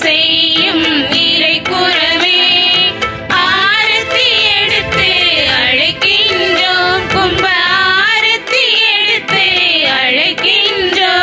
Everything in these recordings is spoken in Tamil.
செய்யும் இறை குறவே ஆரத்தி எடுத்து அழைக்கின்றோம், கும்ப ஆரத்தி எடுத்து அழைக்கின்றோம்.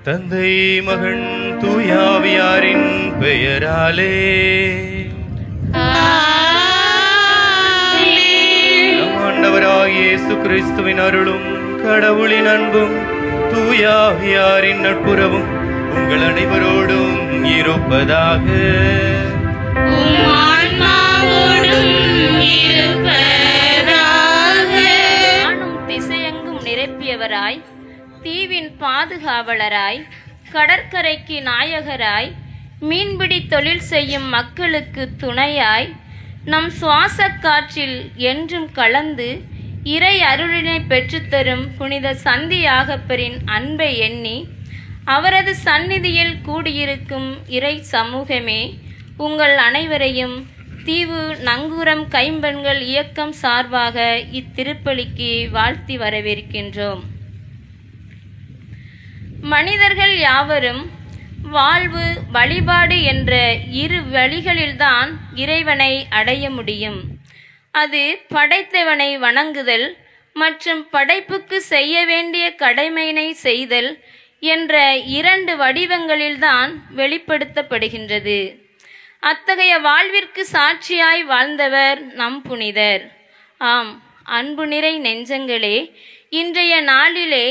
தந்தை மகன் தூயாவியாரின் பெயராலே நம் ஆண்டவராகிய இயேசு கிறிஸ்துவின் அருளும் கடவுளின் அன்பும் தூயாவியாரின் நட்புறவும் உங்கள் அனைவரோடும் இருப்பதாக. திசையெங்கும் நிரப்பியவராய், தீவின் பாதுகாவலராய், கடற்கரைக்கு நாயகராய், மீன்பிடி தொழில் செய்யும் மக்களுக்கு துணையாய், நம் சுவாச காற்றில் என்றும் கலந்து இறை அருளினை பெற்றுத்தரும் புனித சந்தியாகப்பரின் அன்பை எண்ணி அவரது சந்நிதியில் கூடியிருக்கும் இறை சமூகமே, உங்கள் அனைவரையும் தீவு நங்கூரம் கைம்பெண்கள் இயக்கம் சார்பாக இத்திருப்பலிக்கு வாழ்த்தி வரவேற்கின்றோம். மனிதர்கள் யாவரும் வாழ்வு வழிபாடு என்ற இரு வழிகளில்தான் இறைவனை அடைய முடியும். அது படைத்தவனை வணங்குதல் மற்றும் படைப்புக்கு செய்ய வேண்டிய கடமையினை செய்தல் என்ற இரண்டு வடிவங்களில்தான் வெளிப்படுத்தப்படுகின்றது. அத்தகைய வாழ்விற்கு சாட்சியாய் வாழ்ந்தவர் நம் புனிதர். ஆம், அன்பு நிறை நெஞ்சங்களே, இன்றைய நாளிலே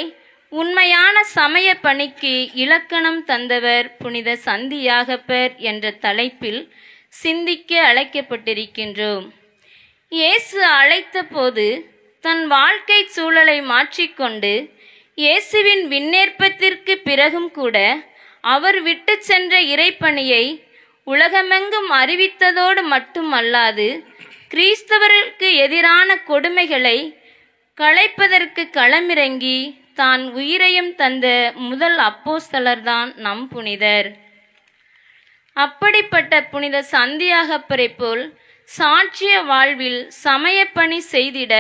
உண்மையான சமய பணிக்கு இலக்கணம் தந்தவர் புனித சந்தியாகப்பர் என்ற தலைப்பில் சிந்திக்க அழைக்கப்பட்டிருக்கின்றோம். இயேசு அழைத்த போது தன் வாழ்க்கை சூழலை மாற்றிக்கொண்டு இயேசுவின் விண்ணேற்பத்திற்கு பிறகும் கூட அவர் விட்டு சென்ற இறைப்பணியை உலகமெங்கும் அறிவித்ததோடு மட்டுமல்லாது, கிறிஸ்தவருக்கு எதிரான கொடுமைகளை களைப்பதற்கு களமிறங்கி தான் உயிரையும் தந்த முதல் அப்போஸ்தலர்தான் நம் புனிதர். அப்படிப்பட்ட புனித சந்தியாகப்பரை போல் சாட்சிய வாழ்வில் சமயப்பணி செய்திட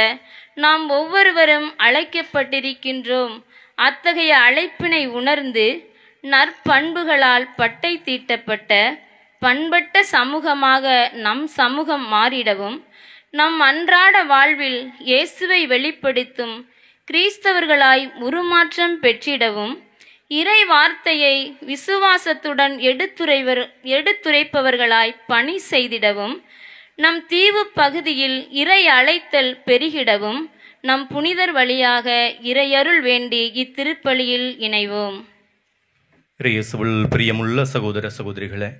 நாம் ஒவ்வொருவரும் அழைக்கப்பட்டிருக்கின்றோம். அத்தகைய அழைப்பினை உணர்ந்து நற்பண்புகளால் பட்டை தீட்டப்பட்ட பண்பட்ட சமூகமாக நம் சமூகம் மாறிடவும், நம் அன்றாட வாழ்வில் இயேசுவை வெளிப்படுத்தும் கிறிஸ்தவர்களாய் உருமாற்றம் பெற்றிடவும் இறை வார்த்தையை விசுவாசத்துடன் எடுத்துரைப்பவர்களாய் பணி செய்திடவும், நம் தீவு பகுதியில் இறை அழைத்தல் பெருகிடவும் நம் புனிதர் வழியாக இறையருள் வேண்டி இத்திருப்பலியில் இணைவோம். இயேசுவில் பிரியமுள்ள சகோதர சகோதரிகளே,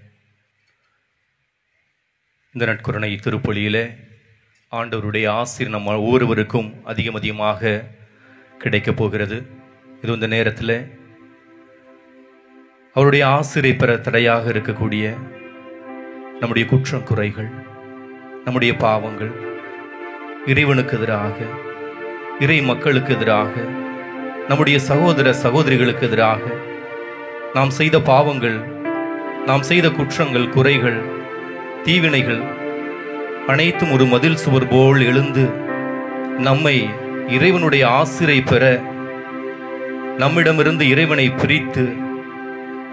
இந்த நற்கருணை திருப்பலியிலே ஆண்டவருடைய ஆசீர் நம்ம ஒவ்வொருவருக்கும் அதிகமாக கிடைக்கப் போகிறது. இது இந்த நேரத்தில் அவருடைய ஆசிரை பெற தடையாக இருக்கக்கூடிய நம்முடைய குற்றம் குறைகள், நம்முடைய பாவங்கள், இறைவனுக்கு எதிராக, இறை மக்களுக்கு எதிராக, நம்முடைய சகோதர சகோதரிகளுக்கு எதிராக நாம் செய்த பாவங்கள், நாம் செய்த குற்றங்கள், குறைகள், தீவினைகள் அனைத்தும் ஒரு மதில் சுவர் போல் எழுந்து நம்மை இறைவனுடைய ஆசிரை பெற, நம்மிடமிருந்து இறைவனை பிரித்து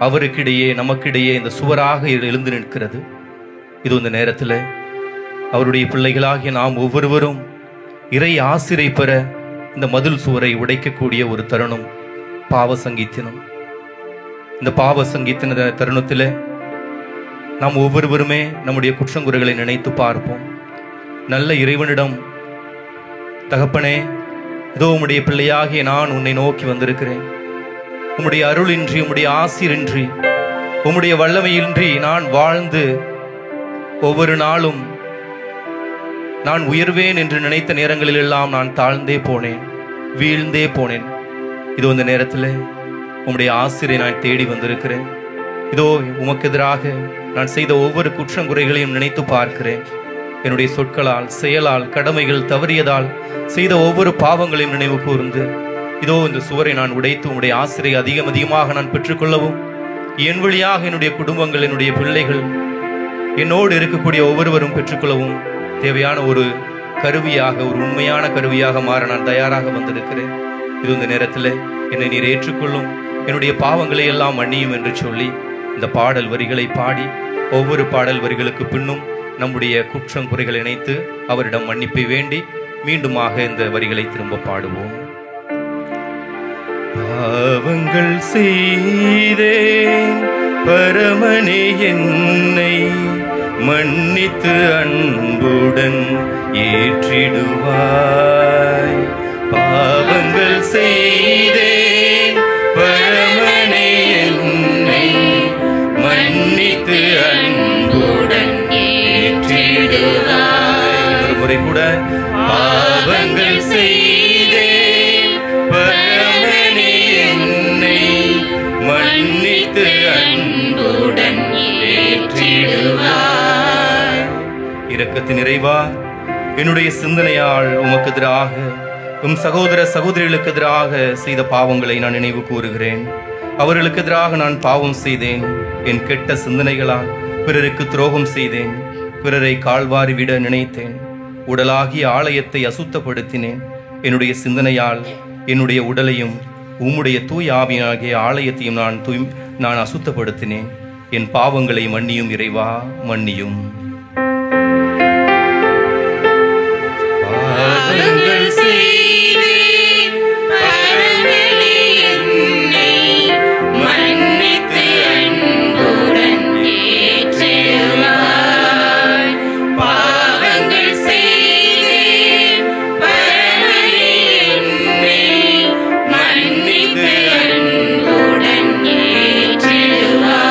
அவருக்கிடையே நமக்கிடையே இந்த சுவராக எழுந்து நிற்கிறது. இது இந்த நேரத்தில் அவருடைய பிள்ளைகளாகிய நாம் ஒவ்வொருவரும் இறை ஆசிரை பெற இந்த மதில் சுவரை உடைக்கக்கூடிய ஒரு தருணம் பாவ சங்கீத்தினம். இந்த பாவ சங்கீத்தின தருணத்தில் நாம் ஒவ்வொருவருமே நம்முடைய குற்றங்குறைகளை நினைத்து பார்ப்போம். நல்ல இறைவனிடம், தகப்பனே, இதோ உம்முடைய பிள்ளையாகிய நான் உன்னை நோக்கி வந்திருக்கிறேன். உம்முடைய அருளின்றி, உம்முடைய ஆசிரின்றி, உம்முடைய வல்லமையின்றி நான் வாழ்ந்து ஒவ்வொரு நாளும் நான் உயர்வேன் என்று நினைத்த நேரங்களில் எல்லாம் நான் தாழ்ந்தே போனேன், வீழ்ந்தே போனேன். இதோ இந்த நேரத்தில் உம்முடைய ஆசிரை நான் தேடி வந்திருக்கிறேன். இதோ உமக்கு எதிராக நான் செய்த ஒவ்வொரு குற்றங்குறைகளையும் நினைத்து பார்க்கிறேன். என்னுடைய சொற்களால், செயலால், கடமைகள் தவறியதால் செய்த ஒவ்வொரு பாவங்களையும் நினைவு கூர்ந்து இதோ இந்த சுவரை நான் உடைத்து உம்முடைய ஆசிரை அதிகமாக நான் பெற்றுக்கொள்ளவும், என் வழியாக என்னுடைய குடும்பங்கள், என்னுடைய பிள்ளைகள், என்னோடு இருக்கக்கூடிய ஒவ்வொருவரும் பெற்றுக்கொள்ளவும் தேவையான ஒரு கருவியாக, ஒரு உண்மையான கருவியாக மாற நான் தயாராக வந்திருக்கிறேன். இது இந்த நேரத்தில் என்னை நீர் ஏற்றுக்கொள்ளும், என்னுடைய பாவங்களை எல்லாம் மன்னியும் என்று சொல்லி இந்த பாடல் வரிகளை பாடி, ஒவ்வொரு பாடல் வரிகளுக்கு பின்னும் நம்முடைய குற்றம் குறைகளை இணைத்து அவரிடம் மன்னிப்பை வேண்டி மீண்டுமாக இந்த வரிகளை திரும்ப பாடுவோம். பாவங்கள் செய்தேன் பரமனே, என்னை மன்னித்து அன்புடன் ஏற்றிடுவாய். பாவங்கள் செய்தேன் பரமனே, என்னை மன்னித்து அன்புடன் ஏற்றிடுவாய். ஒரு முறை கூட, பாவங்கள் செய்தேன் பரமனே, என்னை மன்னித்து அன்புடன் ஏற்றிடுவாய். இரக்கத்தின் நிறைவா, என்னுடைய சிந்தனையால் உமக்கு எதிராக, உம் சகோதர சகோதரிகளுக்கு எதிராக செய்த பாவங்களை நான் நினைவு கூறுகிறேன். அவர்களுக்கு எதிராக நான் பாவம் செய்தேன். என் கெட்ட சிந்தனைகளால் பிறருக்கு துரோகம் செய்தேன். பிறரை கால்வாரி விட நினைத்தேன். உடலாகிய ஆலயத்தை அசுத்தப்படுத்தினேன். என்னுடைய சிந்தனையால் என்னுடைய உடலையும் உம்முடைய தூய ஆவியாகிய ஆலயத்தையும் நான் அசுத்தப்படுத்தினேன். என் பாவங்களை மன்னியும் இறைவா, மன்னியும். பாவங்கள் செய்தேன் பரமனே, என்னை மன்னித்து அன்புடன் ஏற்றிடுவாய். பாவங்கள் செய்தேன் பரமனே, என்னை மன்னித்து அன்புடன் ஏற்றிடுவாய்.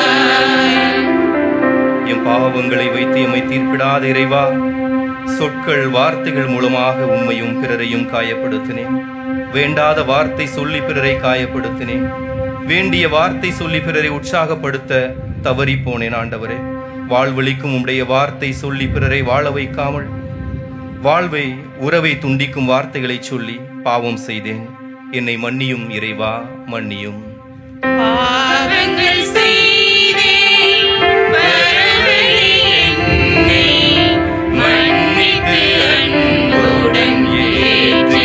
என் பாவங்களை வைத்து எம்மை தீர்ப்பிடாத இறைவா, சொற்கள் வார்த்தைகள் மூலமாக உம்மையும் பிறரையும் காயப்படுத்தினேன். வேண்டாத வார்த்தை சொல்லி பிறரை காயப்படுத்தினேன். வேண்டிய வார்த்தை சொல்லி பிறரை உற்சாகப்படுத்த தவறி போனேன். ஆண்டவரே, வாழ்வழிக்கும் உம்முடைய வார்த்தை சொல்லி பிறரை வாழ வைக்காமல் வாழ்வை, உறவை துண்டிக்கும் வார்த்தைகளை சொல்லி பாவம் செய்தேன். என்னை மன்னியும் இறைவா, மன்னியும். பாவங்கள் செய்தேன் பரமனே, என்னை மன்னித்து அன்புடன்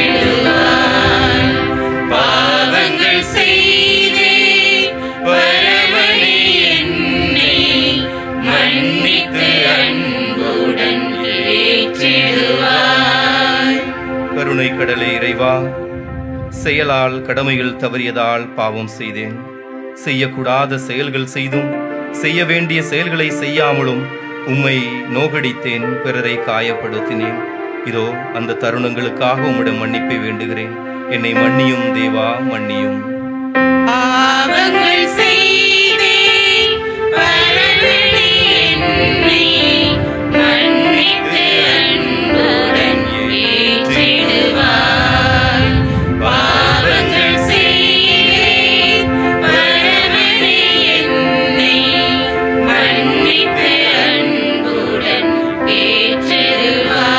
ஏற்றிடுவாய். பாவங்கள் செய்தேன் பரமனே, என்னை மன்னித்து அன்புடன் ஏற்றிடுவாய். கருணை கடலே இறைவா, செயலால் கடமைகள் தவறியதால் பாவம் செய்தேன். செய்யக்கூடாத செயல்கள் செய்தும் செய்ய வேண்டிய செயல்களை செய்யாமலும் உம்மை நோகடித்தேன், பிறரை காயப்படுத்தினேன். இதோ அந்த தருணங்களுக்காக உம்மிடம் மன்னிப்பை வேண்டுகிறேன். என்னை மன்னியும் தேவா, மன்னியும். பாவங்கள் செய்தேன், பரமனே என்னை மன்னித்து அன்புடன் ஏற்றிடுவாய். பாவங்கள் செய்தேன், பரமனே என்னை மன்னித்து அன்புடன் ஏற்றிடுவாய்.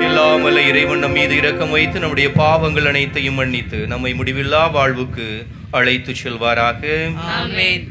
எல்லாம் வல்ல இறைவன் நம் மீது இரக்கம் வைத்து நம்முடைய பாவங்கள் அனைத்தையும் மன்னித்து நம்மை முடிவில்லா வாழ்வுக்கு அழைத்து செல்வாராக. ஆமென்.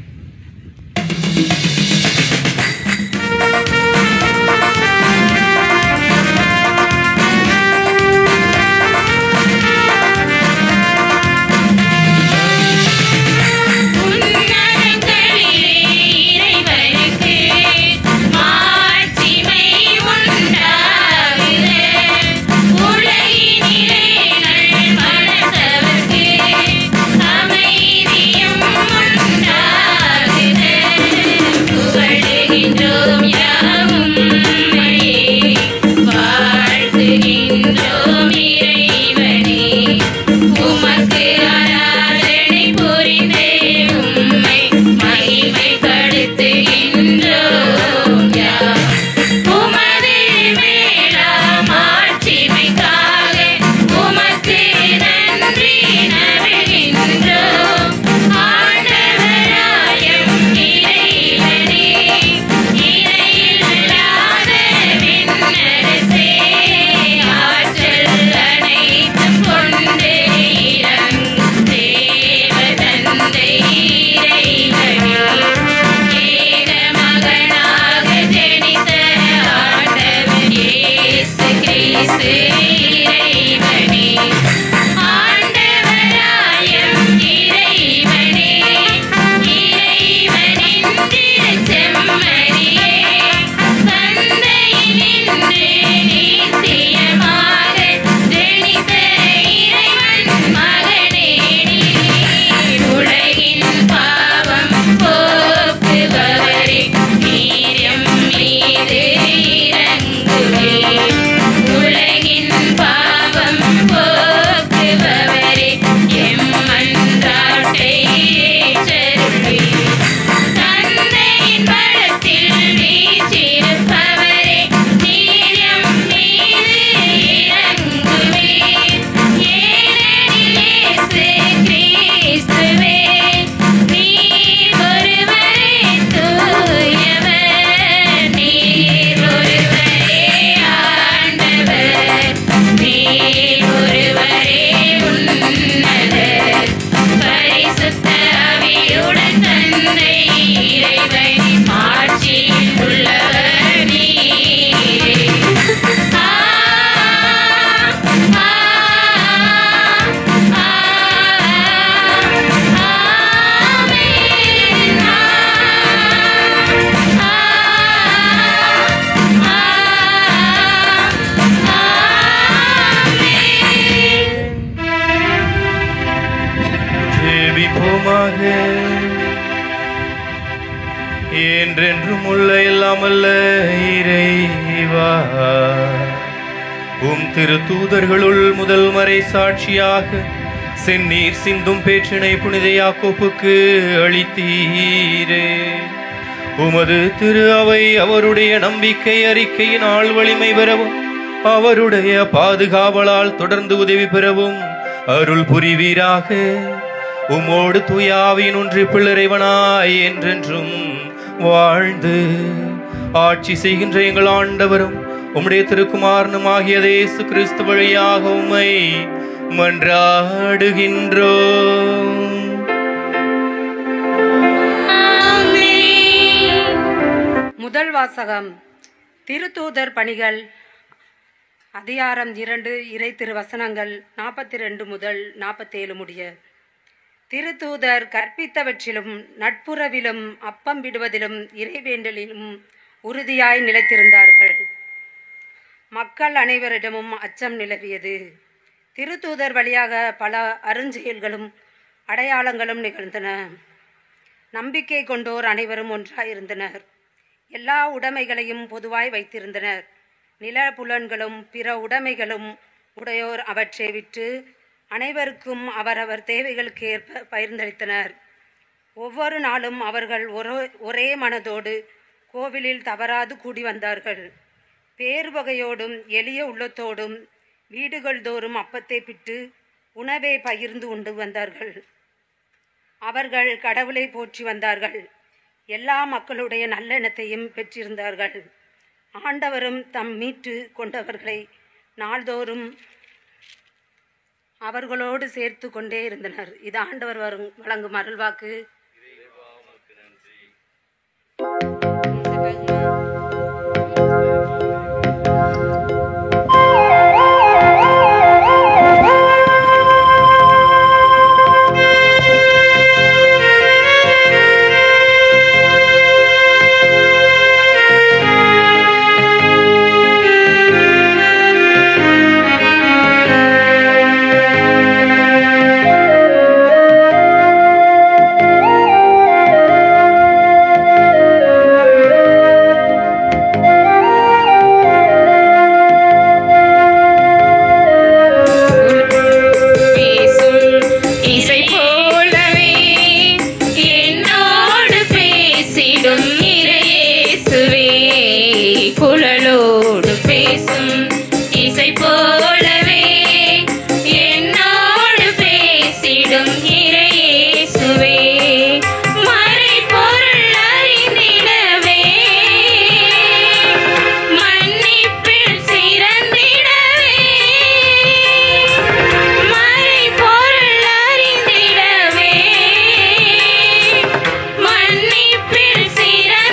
என்றென்றும் உள்ள எல்லாமல்ல இறைவா, உம் திருத்தூதர்களுள் முதல் மறை சாட்சியாக செந்நீர் சிந்தும் பேற்றினை புனித யாக்கோப்புக்கு அளித்தீரே. உமது திரு அவை அவருடைய நம்பிக்கை அறிக்கையினால் வலிமை பெறவும் அவருடைய பாதுகாவலால் தொடர்ந்து உதவி பெறவும் அருள் புரிவீராக. உமோடு தூயாவின் ஒன்று பிள்ளைவனாய் என்றென்றும் வாழ்ந்து ஆட்சி செய்கின்ற எங்கள் ஆண்டவரும் உம்முடைய திருக்குமாரனும் ஆகிய இயேசு கிறிஸ்து வழியாக உம்மை மன்றாடுகின்றோம். முதல் வாசகம். திருத்தூதர் பணிகள் அதிகாரம் 2 இறை திருவசனங்கள் 42 முதல் 47 முடிய. திருத்தூதர் கற்பித்தவற்றிலும் நட்புறவிலும் அப்பம் விடுவதிலும் இறைவேண்டலிலும் உறுதியாய் நிலைத்திருந்தார்கள். மக்கள் அனைவரிடமும் அச்சம் நிலவியது. திருத்தூதர் வழியாக பல அருஞ்செயல்களும் அடையாளங்களும் நிகழ்ந்தன. நம்பிக்கை கொண்டோர் அனைவரும் ஒன்றாயிருந்தனர். எல்லா உடைமைகளையும் பொதுவாய் வைத்திருந்தனர். நில புலன்களும் பிற உடைமைகளும் உடையோர் அவற்றை விற்று அனைவருக்கும் அவரவர் தேவைகளுக்கு ஏற்ப பகிர்ந்தளித்தனர். ஒவ்வொரு நாளும் அவர்கள் ஒரே மனதோடு கோவிலில் தவறாது கூடி வந்தார்கள். பேர்வகையோடும் எளிய உள்ளத்தோடும் வீடுகள் தோறும் அப்பத்தை பிட்டு உணவை பகிர்ந்து உண்டு வந்தார்கள். அவர்கள் கடவுளை போற்றி வந்தார்கள். எல்லா மக்களுடைய நல்லெண்ணத்தையும் பெற்றிருந்தார்கள். ஆண்டவரும் தம் மீட்டு கொண்டவர்களை நாள்தோறும் அவர்களோடு சேர்த்து கொண்டே இருந்தனர். இது ஆண்டவர் வழங்கும் அருள்வாக்கு. மன்னிப்பில் சிறந்திடவே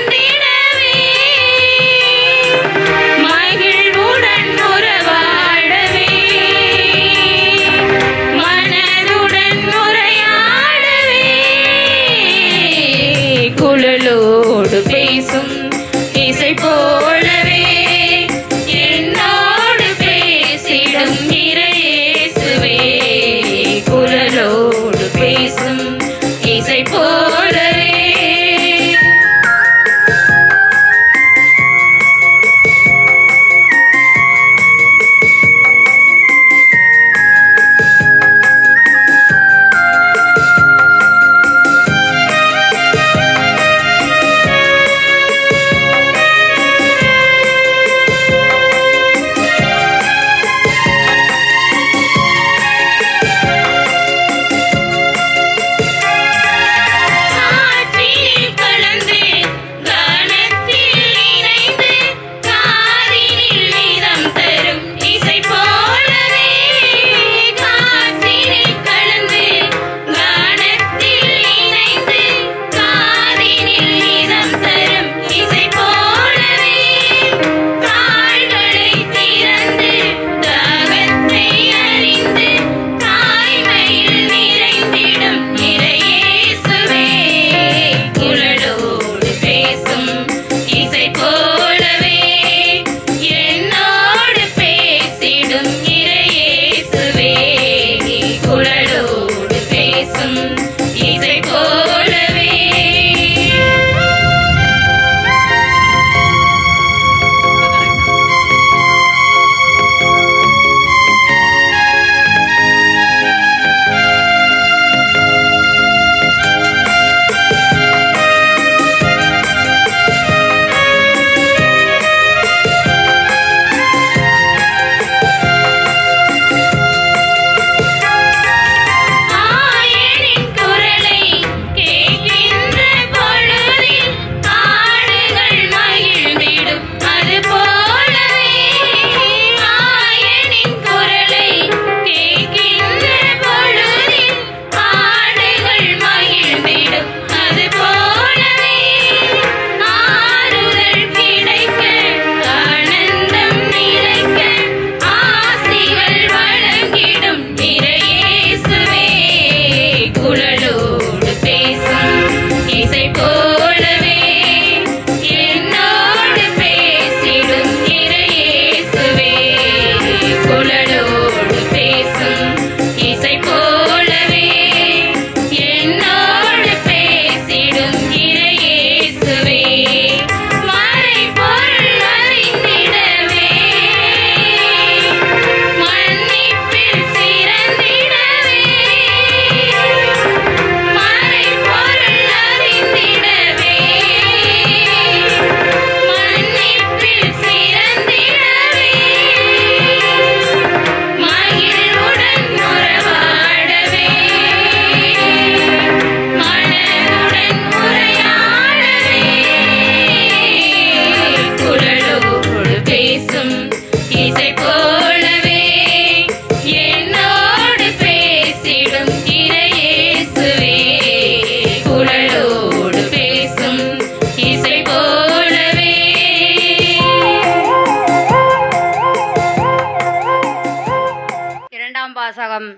வாசகம்.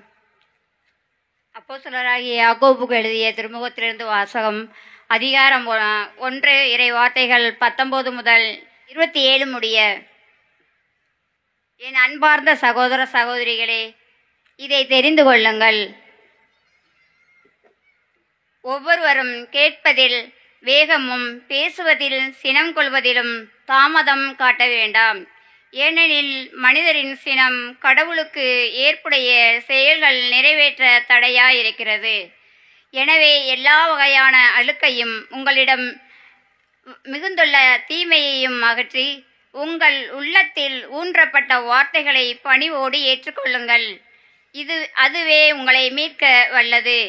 அப்போஸ்தலராகிய யாக்கோபுக்கு எழுதிய திருமுகத்திலிருந்து வாசகம். அதிகாரம் 1, இறை வார்த்தைகள் 19 முதல் 27 முடிய. என் அன்பார்ந்த சகோதர சகோதரிகளே, இதை தெரிந்து கொள்ளுங்கள். ஒவ்வொருவரும் கேட்பதில் வேகமும் பேசுவதில் சினம் கொள்வதிலும் தாமதம் காட்ட வேண்டாம். ஏனெனில் மனிதரின் சினம் கடவுளுக்கு ஏற்புடைய செயல்கள் நிறைவேற்ற தடையாயிருக்கிறது. எனவே எல்லா வகையான அழுக்கையும் உங்களிடம் மிகுந்துள்ள தீமையையும் அகற்றி உங்கள் உள்ளத்தில் ஊன்றப்பட்ட வார்த்தைகளை பணிவோடு ஏற்றுக்கொள்ளுங்கள். அதுவே உங்களை மீட்க வல்லது.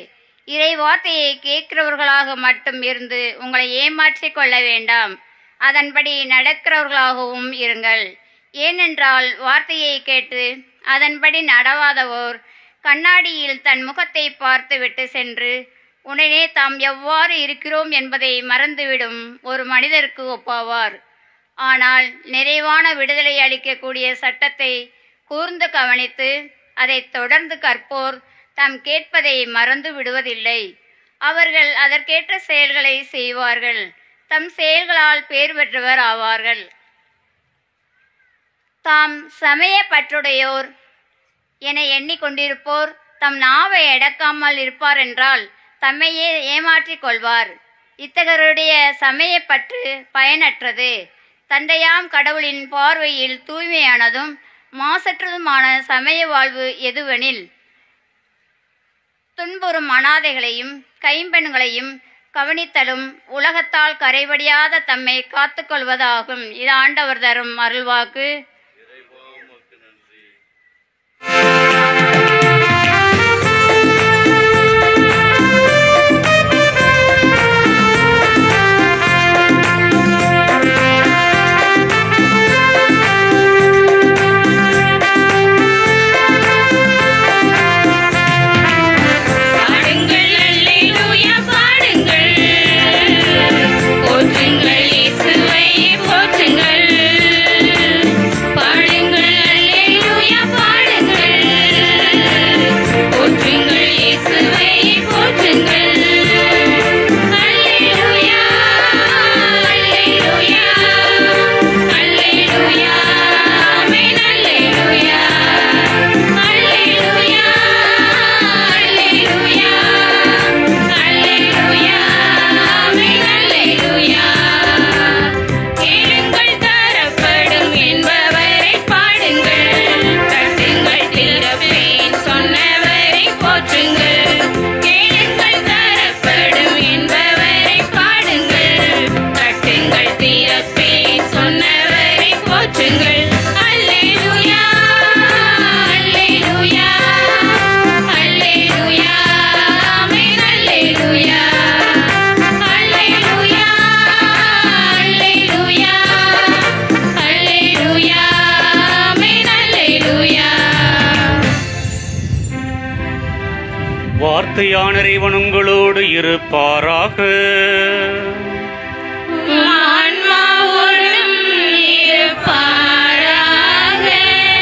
இறை வார்த்தையை கேட்கிறவர்களாக மட்டும் இருந்து உங்களை ஏமாற்றிக் கொள்ள வேண்டாம். அதன்படி நடக்கிறவர்களாகவும் இருங்கள். ஏனென்றால் வார்த்தையை கேட்டு அதன்படி நடவாதவோர் கண்ணாடியில் தன் முகத்தை பார்த்துவிட்டு சென்று உடனே தாம் எவ்வாறு இருக்கிறோம் என்பதை மறந்துவிடும் ஒரு மனிதருக்கு ஒப்பாவார். ஆனால் நிறைவான விடுதலை அளிக்கக்கூடிய சட்டத்தை கூர்ந்து கவனித்து அதை தொடர்ந்து கற்போர் தாம் கேட்பதை மறந்து விடுவதில்லை. அவர்கள் அதற்கேற்ற செயல்களை செய்வார்கள். தம் செயல்களால் பேர் பெற்றவர் ஆவார்கள். தாம் சமய பற்றுடையோர் என எண்ணிக்கொண்டிருப்போர் தம் நாவை அடக்காமல் இருப்பார் என்றால் தம்மையே ஏமாற்றிக் கொள்வார். இத்தகருடைய சமய பற்று பயனற்றது. தந்தையாம் கடவுளின் பார்வையில் தூய்மையானதும் மாசற்றதுமான சமய வாழ்வு எதுவெனில் துன்புறும் அனாதைகளையும் கைம்பெண்களையும் கவனித்தலும் உலகத்தால் கரைபடியாத தம்மை காத்துக்கொள்வதாகும். இது ஆண்டவர் தரும் அருள்வாக்கு. வார்த்தையான இறைவன் உங்களோடு இருப்பாராக.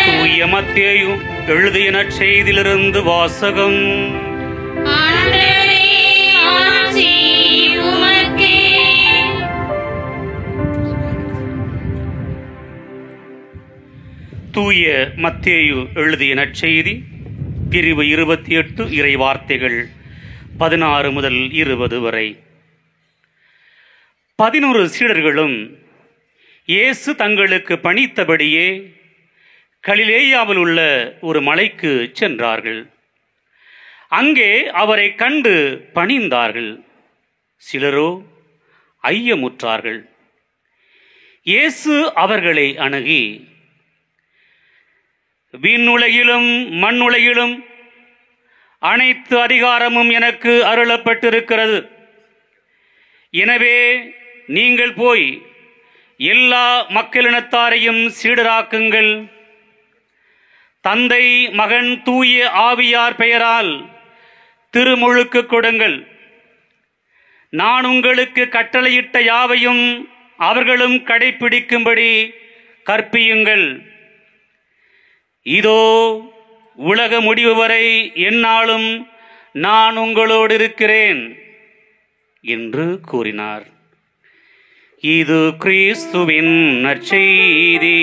தூய மத்தேயு எழுதிய நற்செய்தியிலிருந்து வாசகம். தூய மத்தேயு எழுதிய நற்செய்தி பிரிவு 28 இறை வார்த்தைகள் 16 முதல் 20 வரை. 11 சீடர்களும் இயேசு தங்களுக்கு பணித்தபடியே கலிலேயாவில் உள்ள ஒரு மலைக்கு சென்றார்கள். அங்கே அவரை கண்டு பணிந்தார்கள். சிலரோ ஐயமுற்றார்கள். இயேசு அவர்களை அணுகி, விண்ணுலகிலும் மண்ணுலகிலும் அனைத்து அதிகாரமும் எனக்கு அருளப்பட்டிருக்கிறது. எனவே நீங்கள் போய் எல்லா மக்களினத்தாரையும் சீடராக்குங்கள். தந்தை மகன் தூய ஆவியார் பெயரால் திருமுழுக்கு கொடுங்கள். நான் உங்களுக்கு கட்டளையிட்ட யாவையும் அவர்களும் கடைப்பிடிக்கும்படி கற்பியுங்கள். இதோ உலக முடிவு வரை எந்நாளும் நான் உங்களோடு இருக்கிறேன் என்று கூறினார். இது கிறிஸ்துவின் நற்செய்தி.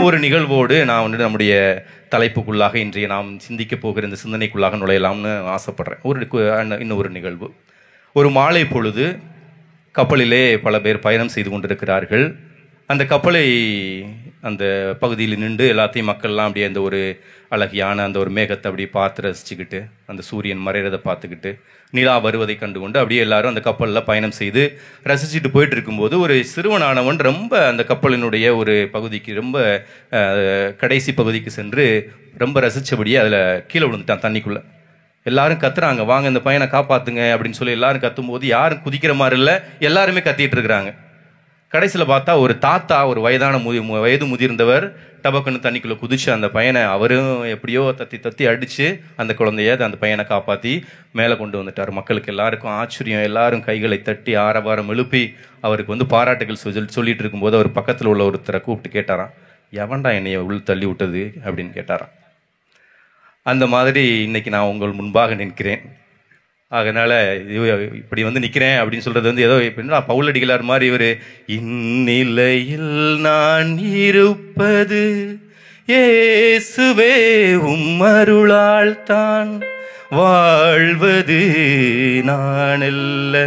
ஒரு நிகழ்வோடு நான் வந்து நம்முடைய தலைப்புக்குள்ளாக இன்றைய நாம் சிந்திக்க போகிற இந்த சிந்தனைக்குள்ளாக நுழையலாம்னு ஆசைப்படுறேன். இன்னொரு நிகழ்வு. ஒரு மாலை பொழுது கப்பலிலே பல பேர் பயணம் செய்து கொண்டிருக்கிறார்கள். அந்த கப்பலை அந்த பகுதியில் நின்று எல்லாத்தையும் மக்கள்லாம் அப்படியே அந்த ஒரு அழகியான அந்த ஒரு மேகத்தை அப்படியே பார்த்து ரசிச்சுக்கிட்டு, அந்த சூரியன் மறைகிறதை பார்த்துக்கிட்டு, நிலா வருவதை கண்டுகொண்டு அப்படியே எல்லாரும் அந்த கப்பலில் பயணம் செய்து ரசிச்சுட்டு போயிட்டு இருக்கும்போது ஒரு சிறுவனானவன் ரொம்ப அந்த கப்பலினுடைய ஒரு பகுதிக்கு ரொம்ப கடைசி பகுதிக்கு சென்று ரொம்ப ரசித்தபடியே அதில் கீழே விழுந்துட்டான் தண்ணிக்குள்ளே. எல்லாரும் கத்துறாங்க, வாங்க இந்த பையனை காப்பாற்றுங்க அப்படின்னு சொல்லி எல்லாரும் கத்தும்போது யாரும் குதிக்கிற மாதிரி இல்லை, எல்லாருமே கத்திட்டு இருக்கிறாங்க. கடைசியில் பார்த்தா ஒரு தாத்தா, ஒரு வயது முதிர்ந்தவர் டபக்குன்னு தண்ணிக்குள்ளே குதிச்சு அந்த பையனை அவரும் எப்படியோ தத்தி அடித்து அந்த குழந்தைய அந்த பையனை காப்பாற்றி மேலே கொண்டு வந்துட்டார். மக்களுக்கு எல்லாருக்கும் ஆச்சரியம், எல்லாரும் கைகளை தட்டி ஆரவாரம் எழுப்பி அவருக்கு வந்து பாராட்டுகள் சொல்லிட்டு இருக்கும்போது அவர் பக்கத்தில் உள்ள ஒருத்தரை கூப்பிட்டு கேட்டாராம், எவன்டா என்னைய உள் தள்ளி விட்டது அப்படின்னு கேட்டாராம். அந்த மாதிரி இன்னைக்கு நான் உங்கள் முன்பாக நிற்கிறேன். அதனால இப்படி வந்து நிற்கிறேன் அப்படின்னு சொல்றது வந்து ஏதோ எப்படின்னா பவுலடிகளார் மாதிரி இவர் இந்நிலையில் நான் இருப்பது இயேசுவே உம் அருளால் தான் வாழ்வது நானல்ல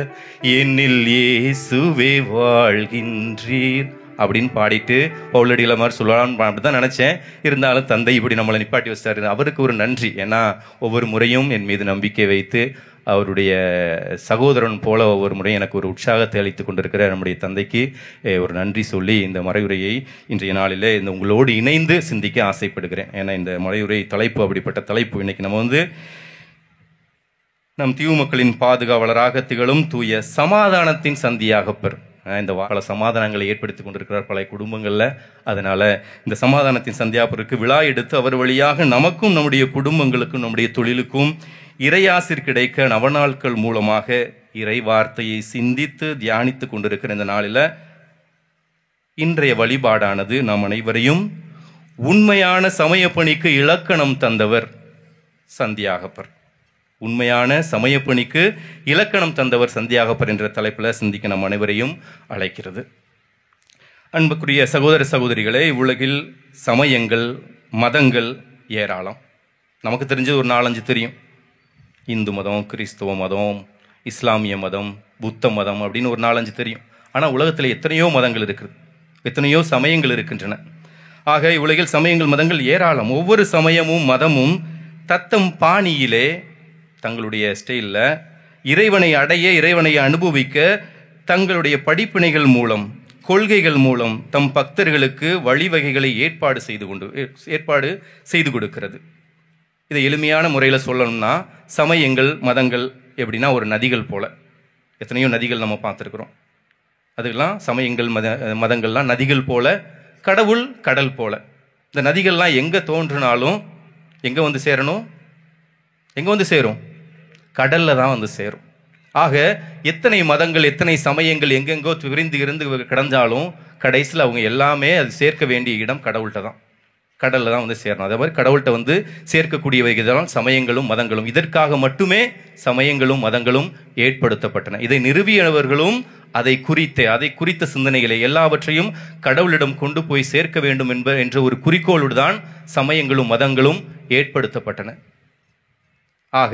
என்னில் இயேசுவே வாழ்கின்றீர் அப்படின்னு பாடிட்டு பவுலடிகளை மாதிரி சொல்லலாம்னு அப்படிதான் நினைச்சேன். இருந்தாலும் தந்தை இப்படி நம்மளை நிப்பாட்டி வச்சிட்டாரு. அவருக்கு ஒரு நன்றி. ஏன்னா ஒவ்வொரு முறையும் என் மீது நம்பிக்கை வைத்து அவருடைய சகோதரன் போல ஒவ்வொரு முறையும் எனக்கு ஒரு உற்சாகத்தை அளித்து கொண்டிருக்கிற நம்முடைய தந்தைக்கு ஒரு நன்றி சொல்லி இந்த மறையுரையை இன்றைய நாளில் இந்த உங்களோடு இணைந்து சிந்திக்க ஆசைப்படுகிறேன். ஏன்னா இந்த மறையுரை தலைப்பு அப்படிப்பட்ட தலைப்பு. இன்னைக்கு நம்ம வந்து நம் தீவு மக்களின் பாதுகாவலராக திகழும் தூய சமாதானத்தின் சந்தியாக பெறும். இந்த பல சமாதானங்களை ஏற்படுத்தி கொண்டிருக்கிறார் பல குடும்பங்களில். அதனால இந்த சமாதானத்தின் சந்தியாபருக்கு விழா எடுத்து அவர் வழியாக நமக்கும் நம்முடைய குடும்பங்களுக்கும் நம்முடைய தொழிலுக்கும் இறையாசிர் கிடைக்க நவநாட்கள் மூலமாக இறை வார்த்தையை சிந்தித்து தியானித்து கொண்டிருக்கிற இந்த நாளில் இன்றைய வழிபாடானது நாம் அனைவரையும் உண்மையான சமயப்பணிக்கு இலக்கணம் தந்தவர் சந்தியாகப்பர். உண்மையான சமயப்பணிக்கு இலக்கணம் தந்தவர் சந்தியாகப்பர் என்ற தலைப்பில் சிந்திக்க நம் அனைவரையும் அழைக்கிறது. அன்புக்குரிய சகோதர சகோதரிகளே, உலகில் சமயங்கள் மதங்கள் ஏராளம். நமக்கு தெரிஞ்சது ஒரு 4-5 தெரியும். இந்து மதம், கிறிஸ்துவ மதம், இஸ்லாமிய மதம், புத்த மதம் அப்படின்னு ஒரு 4-5 தெரியும். ஆனால் உலகத்தில் எத்தனையோ மதங்கள் இருக்குது, எத்தனையோ சமயங்கள் இருக்கின்றன. ஆக உலகில் சமயங்கள் மதங்கள் ஏராளம். ஒவ்வொரு சமயமும் மதமும் தத்தம் பாணியிலே தங்களுடைய ஸ்டைலில் இறைவனை அடைய, இறைவனை அனுபவிக்க தங்களுடைய படிப்பினைகள் மூலம், கொள்கைகள் மூலம் தம் பக்தர்களுக்கு வழிவகைகளை ஏற்பாடு செய்து கொடுக்கிறது. இதை எளிமையான முறையில் சொல்லணும்னா சமயங்கள் மதங்கள் எப்படின்னா ஒரு நதிகள் போல. எத்தனையோ நதிகள் நம்ம பார்த்துருக்குறோம். அதுக்கெல்லாம் சமயங்கள் மதங்கள்லாம் நதிகள் போல, கடவுள் கடல் போல. இந்த நதிகள்லாம் எங்கே தோன்றினாலும் எங்கே வந்து சேரணும்? எங்கே வந்து சேரும்? கடலில் தான் வந்து சேரும். ஆக எத்தனை மதங்கள் எத்தனை சமயங்கள் எங்கெங்கோ விரிந்து இருந்து கிடந்தாலும் கடைசியில் அவங்க எல்லாமே அது சேர்க்க வேண்டிய இடம் கடவுள்கிட்ட தான், கடலில் தான் வந்து சேரணும். அதே மாதிரி கடவுள்கிட்ட வந்து சேர்க்கக்கூடியவைகள் தான் சமயங்களும் மதங்களும். இதற்காக மட்டுமே சமயங்களும் மதங்களும் ஏற்படுத்தப்பட்டன. இதை நிறுவியவர்களும் அதை குறித்த சிந்தனைகளை எல்லாவற்றையும் கடவுளிடம் கொண்டு போய் சேர்க்க வேண்டும் என்ற ஒரு குறிக்கோளோடு தான் சமயங்களும் மதங்களும் ஏற்படுத்தப்பட்டன. ஆக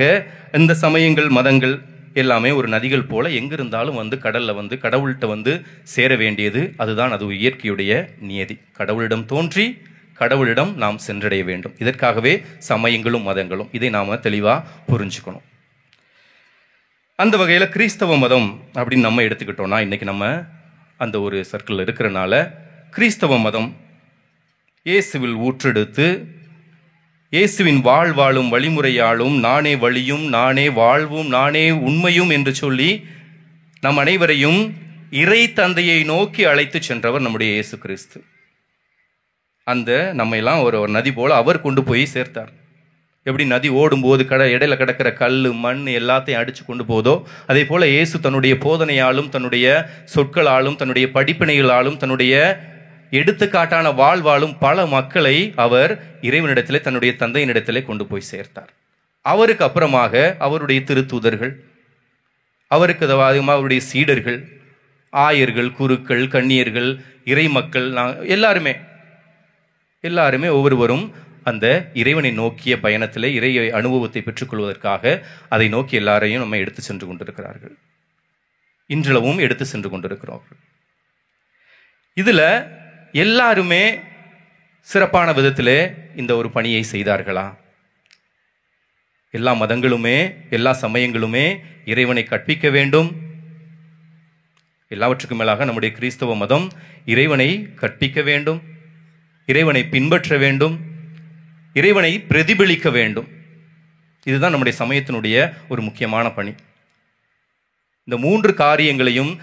இந்த சமயங்கள் மதங்கள் எல்லாமே ஒரு நதிகள் போல எங்கிருந்தாலும் வந்து கடல்ல வந்து கடவுள்கிட்ட வந்து சேர வேண்டியது. அதுதான் அது இயற்கையுடைய நியதி. கடவுளிடம் தோன்றி கடவுளிடம் நாம் சென்றடைய வேண்டும். இதற்காகவே சமயங்களும் மதங்களும். இதை நாம தெளிவா புரிஞ்சுக்கணும். அந்த வகையில் கிறிஸ்தவ மதம் அப்படின்னு நம்ம எடுத்துக்கிட்டோம்னா, இன்னைக்கு நம்ம அந்த ஒரு சர்க்கிள் இருக்கிறனால கிறிஸ்தவ மதம் இயேசுவில் ஊற்றெடுத்து இயேசுவின் வாழ்வாளும் வழிமுறையாலும் நானே வழியும் நானே வாழ்வும் நானே உண்மையும் என்று சொல்லி நம் அனைவரையும் இறை தந்தையை நோக்கி அழைத்து சென்றவர் நம்முடைய இயேசு கிறிஸ்து. அந்த நம்மையெல்லாம் ஒரு நதி போல அவர் கொண்டு போய் சேர்த்தார். எப்படி நதி ஓடும்போது இடையில கிடக்கிற கல் மண் எல்லாத்தையும் அடிச்சு கொண்டு போதோ, அதே போல இயேசு தன்னுடைய போதனையாலும் தன்னுடைய சொற்களாலும் தன்னுடைய படிப்பினைகளாலும் தன்னுடைய எடுத்துக்காட்டான வாழ்வாலும் பல மக்களை அவர் இறைவனிடத்திலே தன்னுடைய தந்தையினிடத்திலே கொண்டு போய் சேர்த்தார். அவருக்கு அப்புறமாக அவருடைய திருத்தூதர்கள், அவருக்கு அதிகமாக அவருடைய சீடர்கள், ஆயர்கள், குருக்கள், கன்னியர்கள், இறை மக்கள், எல்லாருமே ஒவ்வொருவரும் அந்த இறைவனை நோக்கிய பயணத்திலே இறை அனுபவத்தை பெற்றுக்கொள்வதற்காக அதை நோக்கி எல்லாரையும் நம்ம எடுத்து சென்று கொண்டிருக்கிறார்கள். இன்றளவும் எடுத்து சென்று கொண்டிருக்கிறோர்கள். இதுல எல்லாருமே சிறப்பான விதத்திலே இந்த ஒரு பணியை செய்தார்களா? எல்லா மதங்களுமே எல்லா சமயங்களுமே இறைவனை கற்பிக்க வேண்டும். எல்லாவற்றுக்கும் மேலாக நம்முடைய கிறிஸ்தவ மதம் இறைவனை கற்பிக்க வேண்டும், இறைவனை பின்பற்ற வேண்டும், இறைவனை பிரதிபலிக்க வேண்டும். இதுதான் நம்முடைய சமயத்தினுடைய ஒரு முக்கியமான பணி. இந்த 3 காரியங்களையும்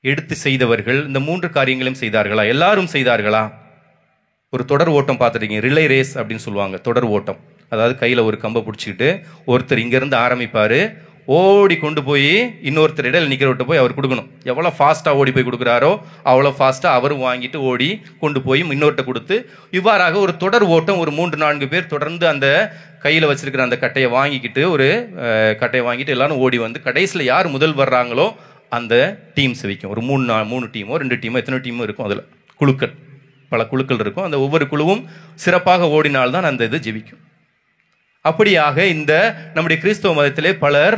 எடுத்து செய்தவர்கள் இந்த 3 காரியங்களையும் செய்தார்களா? எல்லாரும் செய்தார்களா? ஒரு தொடர் ஓட்டம் பார்த்துருக்கீங்க, ரிலே ரேஸ் அப்படின்னு சொல்லுவாங்க. தொடர் ஓட்டம், அதாவது கையில் ஒரு கம்பை பிடிச்சிக்கிட்டு ஒருத்தர் இங்கேருந்து ஆரம்பிப்பார், ஓடி கொண்டு போய் இன்னொருத்தர் இடையில நிற்கிறவர்கிட்ட போய் அவர் கொடுக்கணும். எவ்வளோ ஃபாஸ்ட்டாக ஓடி போய் கொடுக்குறாரோ அவ்வளோ ஃபாஸ்ட்டாக அவரும் வாங்கிட்டு ஓடி கொண்டு போய் இன்னொருத்த கொடுத்து, இவ்வாறாக ஒரு தொடர் ஓட்டம். ஒரு 3-4 பேர் தொடர்ந்து அந்த கையில் வச்சிருக்கிற அந்த கட்டையை வாங்கிட்டு எல்லாரும் ஓடி வந்து கடைசியில் யார் முதல் வர்றாங்களோ அந்த டீம்ஸ் வைக்கும். ஒரு 3 டீமோ 2 டீமோ எத்தனை டீமோ இருக்கும். அதில் குழுக்கள், பல குழுக்கள் இருக்கும். அந்த ஒவ்வொரு குழுவும் சிறப்பாக ஓடினால்தான் அந்த இது ஜெயிக்கும். அப்படியாக இந்த நம்முடைய கிறிஸ்தவ மதத்திலே பலர்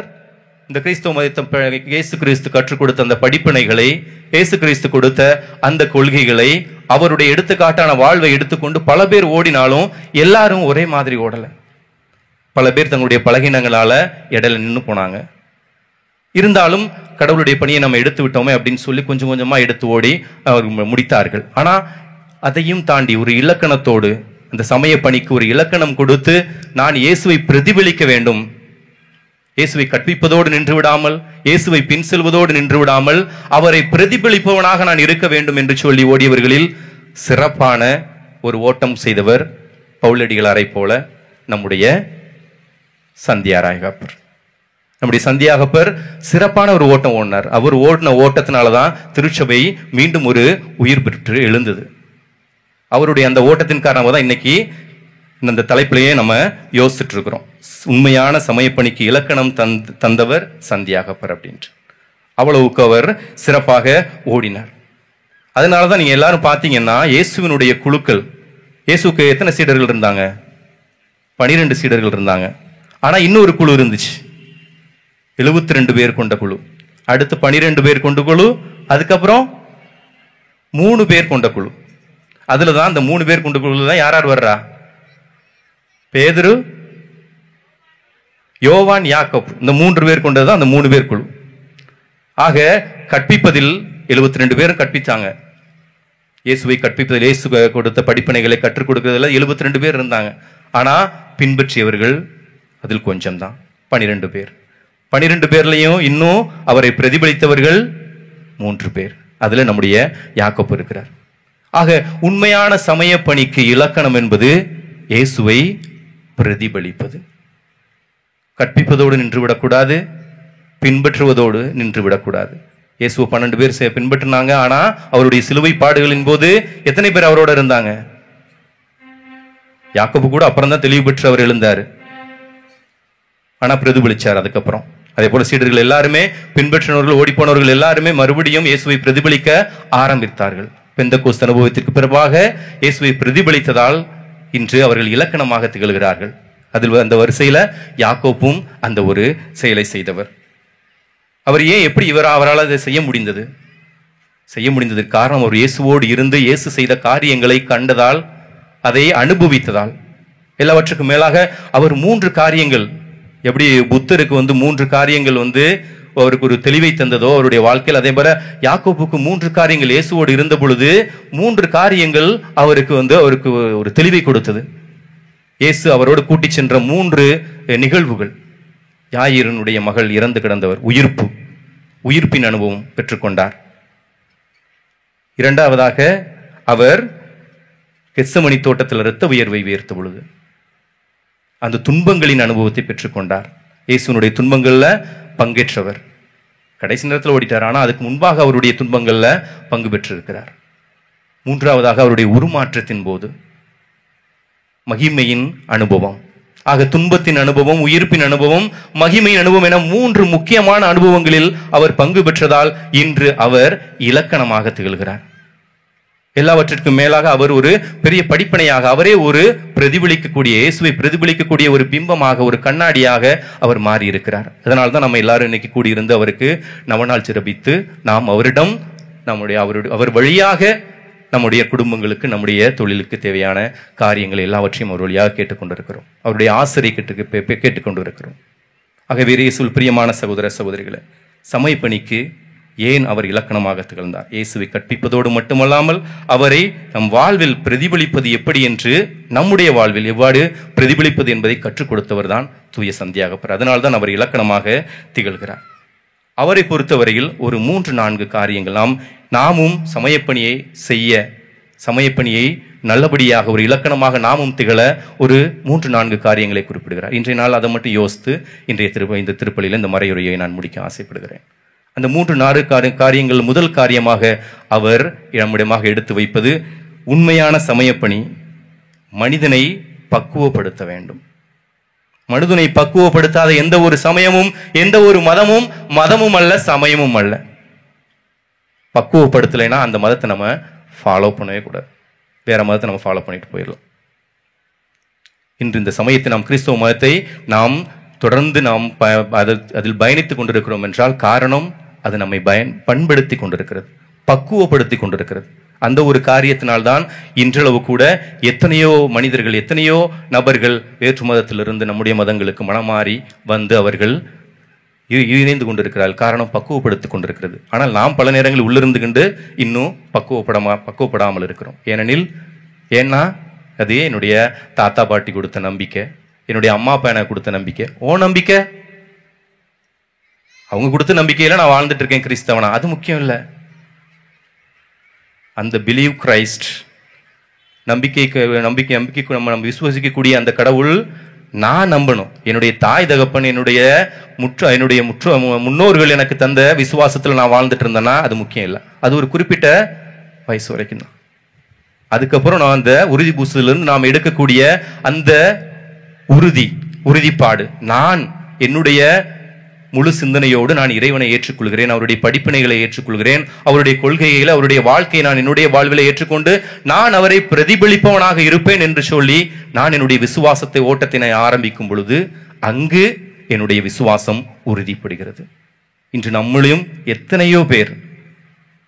இந்த கிறிஸ்தவ மதத்தை இயேசு கிறிஸ்து கற்றுக் கொடுத்த அந்த படிப்பினைகளை, இயேசு கிறிஸ்து கொடுத்த அந்த கொள்கைகளை, அவருடைய எடுத்துக்காட்டான வாழ்வை எடுத்துக்கொண்டு பல பேர் ஓடினாலும் எல்லாரும் ஒரே மாதிரி ஓடலை. பல பேர் தங்களுடைய பலகீனங்களால இடையில நின்று போனாங்க. இருந்தாலும் கடவுளுடைய பணியை நம்ம எடுத்து விட்டோமே அப்படின்னு சொல்லி கொஞ்சம் கொஞ்சமா எடுத்து ஓடி அவர் முடித்தார்கள். ஆனா அதையும் தாண்டி ஒரு இலக்கணத்தோடு, அந்த சமய பணிக்கு ஒரு இலக்கணம் கொடுத்து, நான் இயேசுவை பிரதிபலிக்க வேண்டும், இயேசுவை கற்பிப்பதோடு நின்று விடாமல், இயேசுவை பின் செல்வதோடு நின்று விடாமல், அவரை பிரதிபலிப்பவனாக நான் இருக்க வேண்டும் என்று சொல்லி ஓடியவர்களில் சிறப்பான ஒரு ஓட்டம் செய்தவர் பவுலடிகளாரை போல நம்முடைய சந்தியாராயகப்பர். நம்முடைய சந்தியாகப்பர் சிறப்பான ஒரு ஓட்டம் ஓடினார். அவர் ஓடின ஓட்டத்தினாலதான் திருச்சபை மீண்டும் ஒரு உயிர் பெற்று எழுந்தது. அவருடைய அந்த ஓட்டத்தின் காரணமாக தான் இன்னைக்கு இந்த தலைப்பிலேயே நம்ம யோசிச்சுட்டு இருக்கிறோம். உண்மையான சமயப்பணிக்கு இலக்கணம் தந்தவர் சந்தியாகப்பர் அப்படின்ட்டு. அவ்வளவுக்கு அவர் சிறப்பாக ஓடினார். அதனாலதான் நீங்க எல்லாரும் பார்த்தீங்கன்னா இயேசுவினுடைய குழுக்கள், இயேசுக்கு எத்தனை சீடர்கள் இருந்தாங்க? 12 சீடர்கள் இருந்தாங்க. ஆனா இன்னொரு குழு இருந்துச்சு, 72 பேர் கொண்ட குழு. அடுத்து 12 பேர் கொண்ட குழு, அதுக்கப்புறம் 3 பேர் கொண்ட குழு. அதுலதான் அந்த 3 பேர் கொண்ட குழுல தான் யார் வர்றா? பேதுரு, யோவான், யாக்கோபு. இந்த 3 பேர் கொண்டதுதான் அந்த 3 பேர் குழு. ஆக கற்பிப்பதில் 72 பேரும் கற்பிச்சாங்க. இயேசுவை கற்பிப்பதில், இயேசு கொடுத்த படிப்பினைகளை கற்றுக் கொடுக்கிறதுல 72 பேர் இருந்தாங்க. ஆனா பின்பற்றியவர்கள் அதில் கொஞ்சம் தான், 12 பேர். 12 பேர்லையும் இன்னும் அவரை பிரதிபலித்தவர்கள் 3 பேர். அதுல நம்முடைய யாக்கோபு இருக்கிறார். ஆக உண்மையான சமய பணிக்கு இலக்கணம் என்பது இயேசுவை பிரதிபலிப்பது. கற்பிப்பதோடு நின்றுவிடக்கூடாது, பின்பற்றுவதோடு நின்றுவிடக்கூடாது. இயேசுவை 12 பேர் பின்பற்றினாங்க. ஆனா அவருடைய சிலுவை பாடுகளின் போது எத்தனை பேர் அவரோட இருந்தாங்க? யாக்கோபு கூட அப்புறம் தான் தெளிவு பெற்று அவர் எழுந்தாரு. ஆனா பிரதிபலிச்சார் அதுக்கப்புறம். அதே போல சீடர்கள் எல்லாருமே, பின்பற்றினவர்கள், ஓடிப்போனவர்கள் எல்லாருமே மறுபடியும் இயேசுவை பிரதிபலிக்க ஆரம்பித்தார்கள். பெந்தெக்கோஸ்து அனுபவத்திற்கு பிறகாக இயேசுவை பிரதிபலித்ததால் இன்று அவர்கள் இலக்கணமாக திகழ்கிறார்கள். அதில் அந்த வரிசையில யாக்கோப்பும் அந்த ஒரு செயலை செய்தவர். அவர் ஏன், எப்படி அவரால் அதை செய்ய முடிந்தது? செய்ய முடிந்ததற்கு காரணம் அவர் இயேசுவோடு இருந்து இயேசு செய்த காரியங்களை கண்டதால், அதை அனுபவித்ததால். எல்லாவற்றுக்கும் மேலாக அவர் 3 காரியங்கள், எப்படி புத்தருக்கு 3 காரியங்கள் அவருக்கு ஒரு தெளிவை தந்ததோ அவருடைய வாழ்க்கையில், அதே போல யாக்கோப்புக்கு 3 காரியங்கள் இயேசுவோடு இருந்த பொழுது 3 காரியங்கள் அவருக்கு ஒரு தெளிவை கொடுத்தது. இயேசு அவரோடு கூட்டி சென்ற 3 நிகழ்வுகள். யாயிரனுடைய மகள் இறந்து கிடந்தவர், உயிர்ப்பின் அனுபவம் பெற்றுக்கொண்டார். இரண்டாவதாக அவர் கெத்சமனி தோட்டத்தில் இரத்த உயர்வை வியர்த்த பொழுது, அந்த துன்பங்களின் அனுபவத்தை பெற்றுக்கொண்டார். இயேசுனுடைய துன்பங்கள்ல பங்கேற்றவர். கடைசி நேரத்தில் ஓடிட்டார், ஆனால் அதுக்கு முன்பாக அவருடைய துன்பங்கள்ல பங்கு பெற்றிருக்கிறார். மூன்றாவதாக அவருடைய உருமாற்றத்தின் போது மகிமையின் அனுபவம். ஆக துன்பத்தின் அனுபவம், உயிர்ப்பின் அனுபவம், மகிமையின் அனுபவம் என 3 முக்கியமான அனுபவங்களில் அவர் பங்கு பெற்றதால் இன்று அவர் இலக்கணமாக திகழ்கிறார். எல்லாவற்றிற்கும் மேலாக அவர் ஒரு பெரிய படிப்பனையாக, அவரே ஒரு பிரதிபலிக்கக்கூடிய, இயேசுவை பிரதிபலிக்கக்கூடிய ஒரு பிம்பமாக, ஒரு கண்ணாடியாக அவர் மாறி இருக்கிறார். அதனால்தான் நம்ம எல்லாரும் இன்னைக்கு கூடியிருந்து அவருக்கு நவநாள் சிறப்பித்து நாம் அவரிடம் அவர் வழியாக நம்முடைய குடும்பங்களுக்கு, நம்முடைய தொழிலுக்கு தேவையான காரியங்கள் எல்லாவற்றையும் அவர் வழியாக கேட்டுக்கொண்டிருக்கிறோம். அவருடைய ஆசிரியை கேட்டுக்கொண்டு இருக்கிறோம். ஆகவே இயேசுவில் பிரியமான சகோதர சகோதரிகளை, சமயப்பணிக்கு ஏன் அவர் இலக்கணமாக திகழ்ந்தார்? இயேசுவை கற்பிப்பதோடு மட்டுமல்லாமல் அவரை நம் வாழ்வில் பிரதிபலிப்பது எப்படி என்று, நம்முடைய வாழ்வில் எவ்வாறு பிரதிபலிப்பது என்பதை கற்றுக் கொடுத்தவர் தான் தூய சந்தியாகப்பர். அதனால்தான் அவர் இலக்கணமாக திகழ்கிறார். அவரை பொறுத்தவரையில் ஒரு 3-4 காரியங்கள் நாமும் சமயப்பணியை செய்ய, சமயப்பணியை நல்லபடியாக ஒரு இலக்கணமாக நாமும் திகழ ஒரு 3-4 காரியங்களை குறிப்பிடுகிறார். இன்றைய நாள் அதை மட்டும் யோசித்து இந்த திருப்பலியில் இந்த மறையுரையை நான் முடிக்க ஆசைப்படுகிறேன். அந்த 3-4 காரியங்கள், முதல் காரியமாக அவர் நம்மிடமாக எடுத்து வைப்பது, உண்மையான சமயப்பணி மனிதனை பக்குவப்படுத்த வேண்டும். மனிதனை பக்குவப்படுத்தாத எந்த ஒரு சமயமும், எந்த ஒரு மதமும் அல்ல, சமயமும் அல்ல. பக்குவப்படுத்தலைன்னா அந்த மதத்தை நம்ம ஃபாலோ பண்ணவே கூடாது. வேற மதத்தை நம்ம ஃபாலோ பண்ணிட்டு போயிடலாம். இன்று இந்த சமயத்தை, நாம் கிறிஸ்தவ மதத்தை நாம் தொடர்ந்து அதில் பயணித்துக் கொண்டிருக்கிறோம் என்றால் காரணம், அது நம்மை பண்படுத்தி கொண்டிருக்கிறது, பக்குவப்படுத்தி கொண்டிருக்கிறது. அந்த ஒரு காரியத்தினால்தான் இன்றளவு கூட எத்தனையோ மனிதர்கள், எத்தனையோ நபர்கள் வேற்று மதத்திலிருந்து நம்முடைய மதங்களுக்கு மனமாறி வந்து அவர்கள் இணைந்து கொண்டிருக்கிறார்கள். காரணம், பக்குவப்படுத்தி கொண்டிருக்கிறது. ஆனால் நாம் பல நேரங்களில் உள்ளிருந்து கொண்டு இன்னும் பக்குவப்படாமல் இருக்கிறோம். ஏன்னா அது என்னுடைய தாத்தா பாட்டி கொடுத்த நம்பிக்கை, என்னுடைய அம்மா அப்பா எனக்கு கொடுத்த நம்பிக்கை. நம்பிக்கை அவங்க கொடுத்த நம்பிக்கையில நான் வாழ்ந்துட்டு இருக்கேன் கிறிஸ்தவனா, அது முக்கியம் இல்லை. அந்த பிலீவ் கிரைஸ்ட், நம்பிக்கைக்கு நம்ம விசுவசிக்கக்கூடிய அந்த கடவுள் நான் நம்பணும். என்னுடைய தாய் தகப்பன், என்னுடைய முன்னோர்கள் எனக்கு தந்த விசுவாசத்துல நான் வாழ்ந்துட்டு இருந்தேன்னா அது முக்கியம் இல்லை. அது ஒரு குறிப்பிட்ட வயசு வரைக்கும் தான். அதுக்கப்புறம் நான் அந்த உறுதி பூசலிருந்து நாம் எடுக்கக்கூடிய அந்த உறுதிப்பாடு, நான் என்னுடைய முழு சிந்தனையோடு நான் இறைவனை ஏற்றுக்கொள்கிறேன், அவருடைய படிப்பினைகளை ஏற்றுக்கொள்கிறேன், அவருடைய கொள்கைகளை, அவருடைய வாழ்க்கையை நான் என்னுடைய வாழ்வில் ஏற்றுக்கொண்டு நான் அவரை பிரதிபலிப்பவனாக இருப்பேன் என்று சொல்லி நான் என்னுடைய விசுவாசத்தை, ஓட்டத்தினை ஆரம்பிக்கும் பொழுது அங்கு என்னுடைய விசுவாசம் உறுதிப்படுகிறது. இன்று நம்மளையும் எத்தனையோ பேர்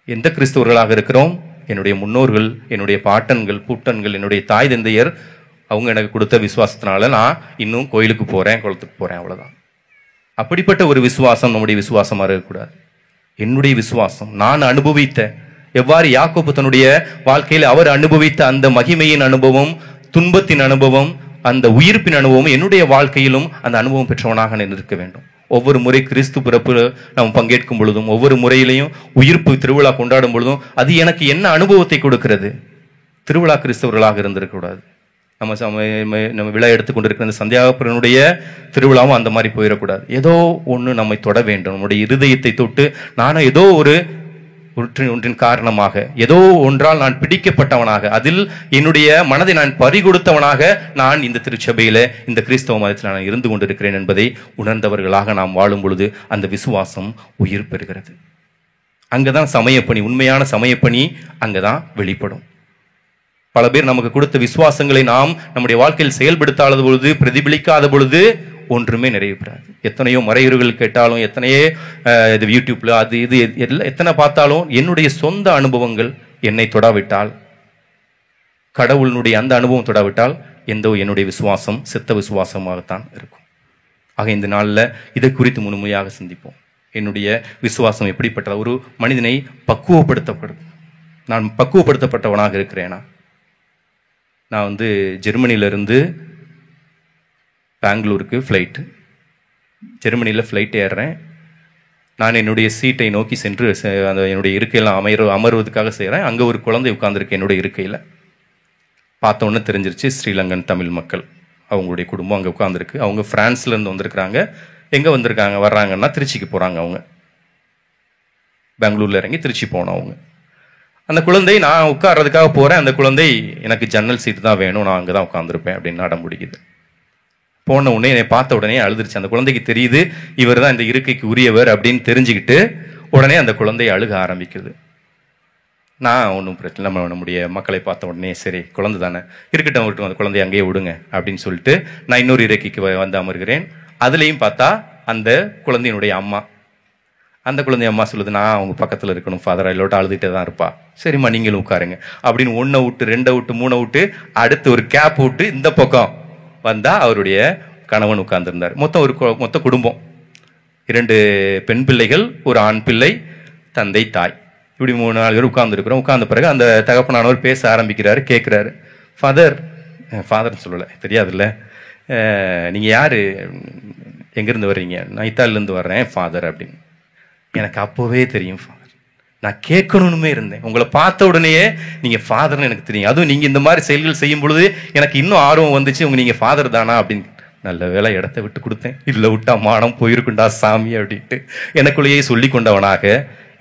எந்த கிறிஸ்தவர்களாக இருக்கிறோம்? என்னுடைய முன்னோர்கள், என்னுடைய பாட்டன்கள், பூட்டன்கள், என்னுடைய தாய் தந்தையர் அவங்க எனக்கு கொடுத்த விசுவாசத்தினால நான் இன்னும் கோயிலுக்கு போறேன், குளத்துக்கு போறேன், அவ்வளவுதான். அப்படிப்பட்ட ஒரு விசுவாசம் நம்முடைய விசுவாசமாக இருக்கக்கூடாது. என்னுடைய விசுவாசம் நான் அனுபவித்த, எவ்வாறு யாக்கோபு தன்னுடைய வாழ்க்கையில் அவர் அனுபவித்த அந்த மகிமையின் அனுபவம், துன்பத்தின் அனுபவம், அந்த உயிர்ப்பின் அனுபவம், என்னுடைய வாழ்க்கையிலும் அந்த அனுபவம் பெற்றவனாக நான் இருக்க வேண்டும். ஒவ்வொரு முறை கிறிஸ்து பிறப்பு நாம் பங்கேற்கும் பொழுதும், ஒவ்வொரு முறையிலையும் உயிர்ப்பு திருவிழா கொண்டாடும் பொழுதும் அது எனக்கு என்ன அனுபவத்தை கொடுக்கிறது? திருவிழா கிறிஸ்தவர்களாக இருந்திருக்கக்கூடாது. நம்ம விழா எடுத்துக்கொண்டிருக்கிற அந்த சந்தியாகப்பரனுடைய திருவிழாவும் அந்த மாதிரி போயிடக்கூடாது. ஏதோ ஒன்று நம்மை தொட வேண்டும். நம்முடைய இருதயத்தை தொட்டு நானும் ஏதோ ஒன்றின் காரணமாக, ஏதோ ஒன்றால் நான் பிடிக்கப்பட்டவனாக, அதில் என்னுடைய மனதை நான் பறிகொடுத்தவனாக நான் இந்த திருச்சபையில, இந்த கிறிஸ்தவ மதத்தில் நான் இருந்து கொண்டிருக்கிறேன் என்பதை உணர்ந்தவர்களாக நாம் வாழும் பொழுது அந்த விசுவாசம் உயிர் பெறுகிறது. அங்கதான் சமயப்பணி, உண்மையான சமயப்பணி அங்கதான் வெளிப்படும். பல பேர் நமக்கு கொடுத்த விசுவாசங்களை நாம் நம்முடைய வாழ்க்கையில் செயல்படுத்தாத பொழுது, பிரதிபலிக்காத பொழுது ஒன்றுமே நிறைவேறாது. எத்தனையோ மறையுறைகள் கேட்டாலும், எத்தனையோ இது யூடியூப்ல அது இது எத்தனை பார்த்தாலும் என்னுடைய சொந்த அனுபவங்கள் என்னை தொடாவிட்டால், கடவுளினுடைய அந்த அனுபவம் தொடாவிட்டால் என்னுடைய விசுவாசம் செத்த விசுவாசமாகத்தான் இருக்கும். ஆக இந்த நாளில் இதை குறித்து முழுமையாக சிந்திப்போம். என்னுடைய விசுவாசம் எப்படிப்பட்ட ஒரு மனிதனை பக்குவப்படுத்தப்படும். நான் பக்குவப்படுத்தப்பட்டவனாக இருக்கிறேனா? நான் ஜெர்மனியிலிருந்து பெங்களூருக்கு ஃப்ளைட்டு, ஜெர்மனியில் ஃப்ளைட் ஏறுறேன். நான் என்னுடைய சீட்டை நோக்கி சென்று அந்த என்னுடைய இருக்கையெல்லாம் அமர்வதற்காக செய்கிறேன். அங்கே ஒரு குழந்தை உட்கார்ந்துருக்கு என்னுடைய இருக்கையில். பார்த்த உடனே தெரிஞ்சிருச்சு ஸ்ரீலங்கன் தமிழ் மக்கள். அவங்களுடைய குடும்பம் அங்கே உட்காந்துருக்கு. அவங்க பிரான்ஸ்லேருந்து வந்திருக்கிறாங்க. எங்கே வந்திருக்காங்க வர்றாங்கன்னா திருச்சிக்கு போகிறாங்க. அவங்க பெங்களூரில் இறங்கி திருச்சி போனோம். அவங்க அந்த குழந்தை நான் உட்கார்றதுக்காக போகிறேன். அந்த குழந்தை எனக்கு ஜன்னல் சீட்டு தான் வேணும், நான் அங்கே தான் உட்காந்துருப்பேன் அப்படின்னு அடம் பிடிக்குது. போன உடனே என்னை பார்த்த உடனே அழுதுருச்சு. அந்த குழந்தைக்கு தெரியுது இவர் தான் இந்த இருக்கைக்கு உரியவர் அப்படின்னு தெரிஞ்சுக்கிட்டு உடனே அந்த குழந்தை அழுக ஆரம்பிக்குது. நான் ஒன்றும் பிரச்சனை, நம்முடைய மக்களை பார்த்த உடனே சரி குழந்தை தானே இருக்கட்டும் விட்டு அந்த குழந்தைய அங்கேயே விடுங்க அப்படின்னு சொல்லிட்டு நான் இன்னொரு இறக்கைக்கு வந்து அமர்கிறேன். அதுலேயும் பார்த்தா அந்த குழந்தையினுடைய அம்மா, அந்த குழந்தை அம்மா சொல்லுது நான் அவங்க பக்கத்தில் இருக்கணும் ஃபாதர், இல்லோட்ட அழுதுகிட்டே தான் இருப்பா. சரிம்மா நீங்களும் உட்காருங்க அப்படின்னு 1 விட்டு 2 விட்டு 3 விட்டு அடுத்து ஒரு கேப் விட்டு இந்த பக்கம் வந்தால் அவருடைய கணவன் உட்கார்ந்துருந்தார். மொத்த குடும்பம், 2 பெண் பிள்ளைகள், ஒரு ஆண் பிள்ளை, தந்தை தாய், இப்படி 3-4 பேர் உட்கார்ந்துருக்குறோம். உட்கார்ந்த பிறகு அந்த தகப்பனானவர் பேச ஆரம்பிக்கிறாரு. கேட்குறாரு, ஃபாதர்னு சொல்லலை, தெரியாதுல்ல, நீங்கள் யார், எங்கேருந்து வர்றீங்க? நான் இத்தாலிலேருந்து வர்றேன் ஃபாதர் அப்படின்னு. எனக்கு அப்போவே தெரியும் ஃபாதர், நான் கேட்கணும்னுமே இருந்தேன். உங்களை பார்த்த உடனேயே நீங்கள் ஃபாதர்னு எனக்கு தெரியும். அதுவும் நீங்கள் இந்த மாதிரி செயல்கள் செய்யும் பொழுது எனக்கு இன்னும் ஆர்வம் வந்துச்சு, நீங்கள் ஃபாதர் தானா அப்படின்னு. நல்ல வேலை இடத்த விட்டு கொடுத்தேன், இதில் விட்டா மானம் போயிருக்குண்டா சாமி அப்படின்ட்டு எனக்குள்ளேயே சொல்லி கொண்டவனாக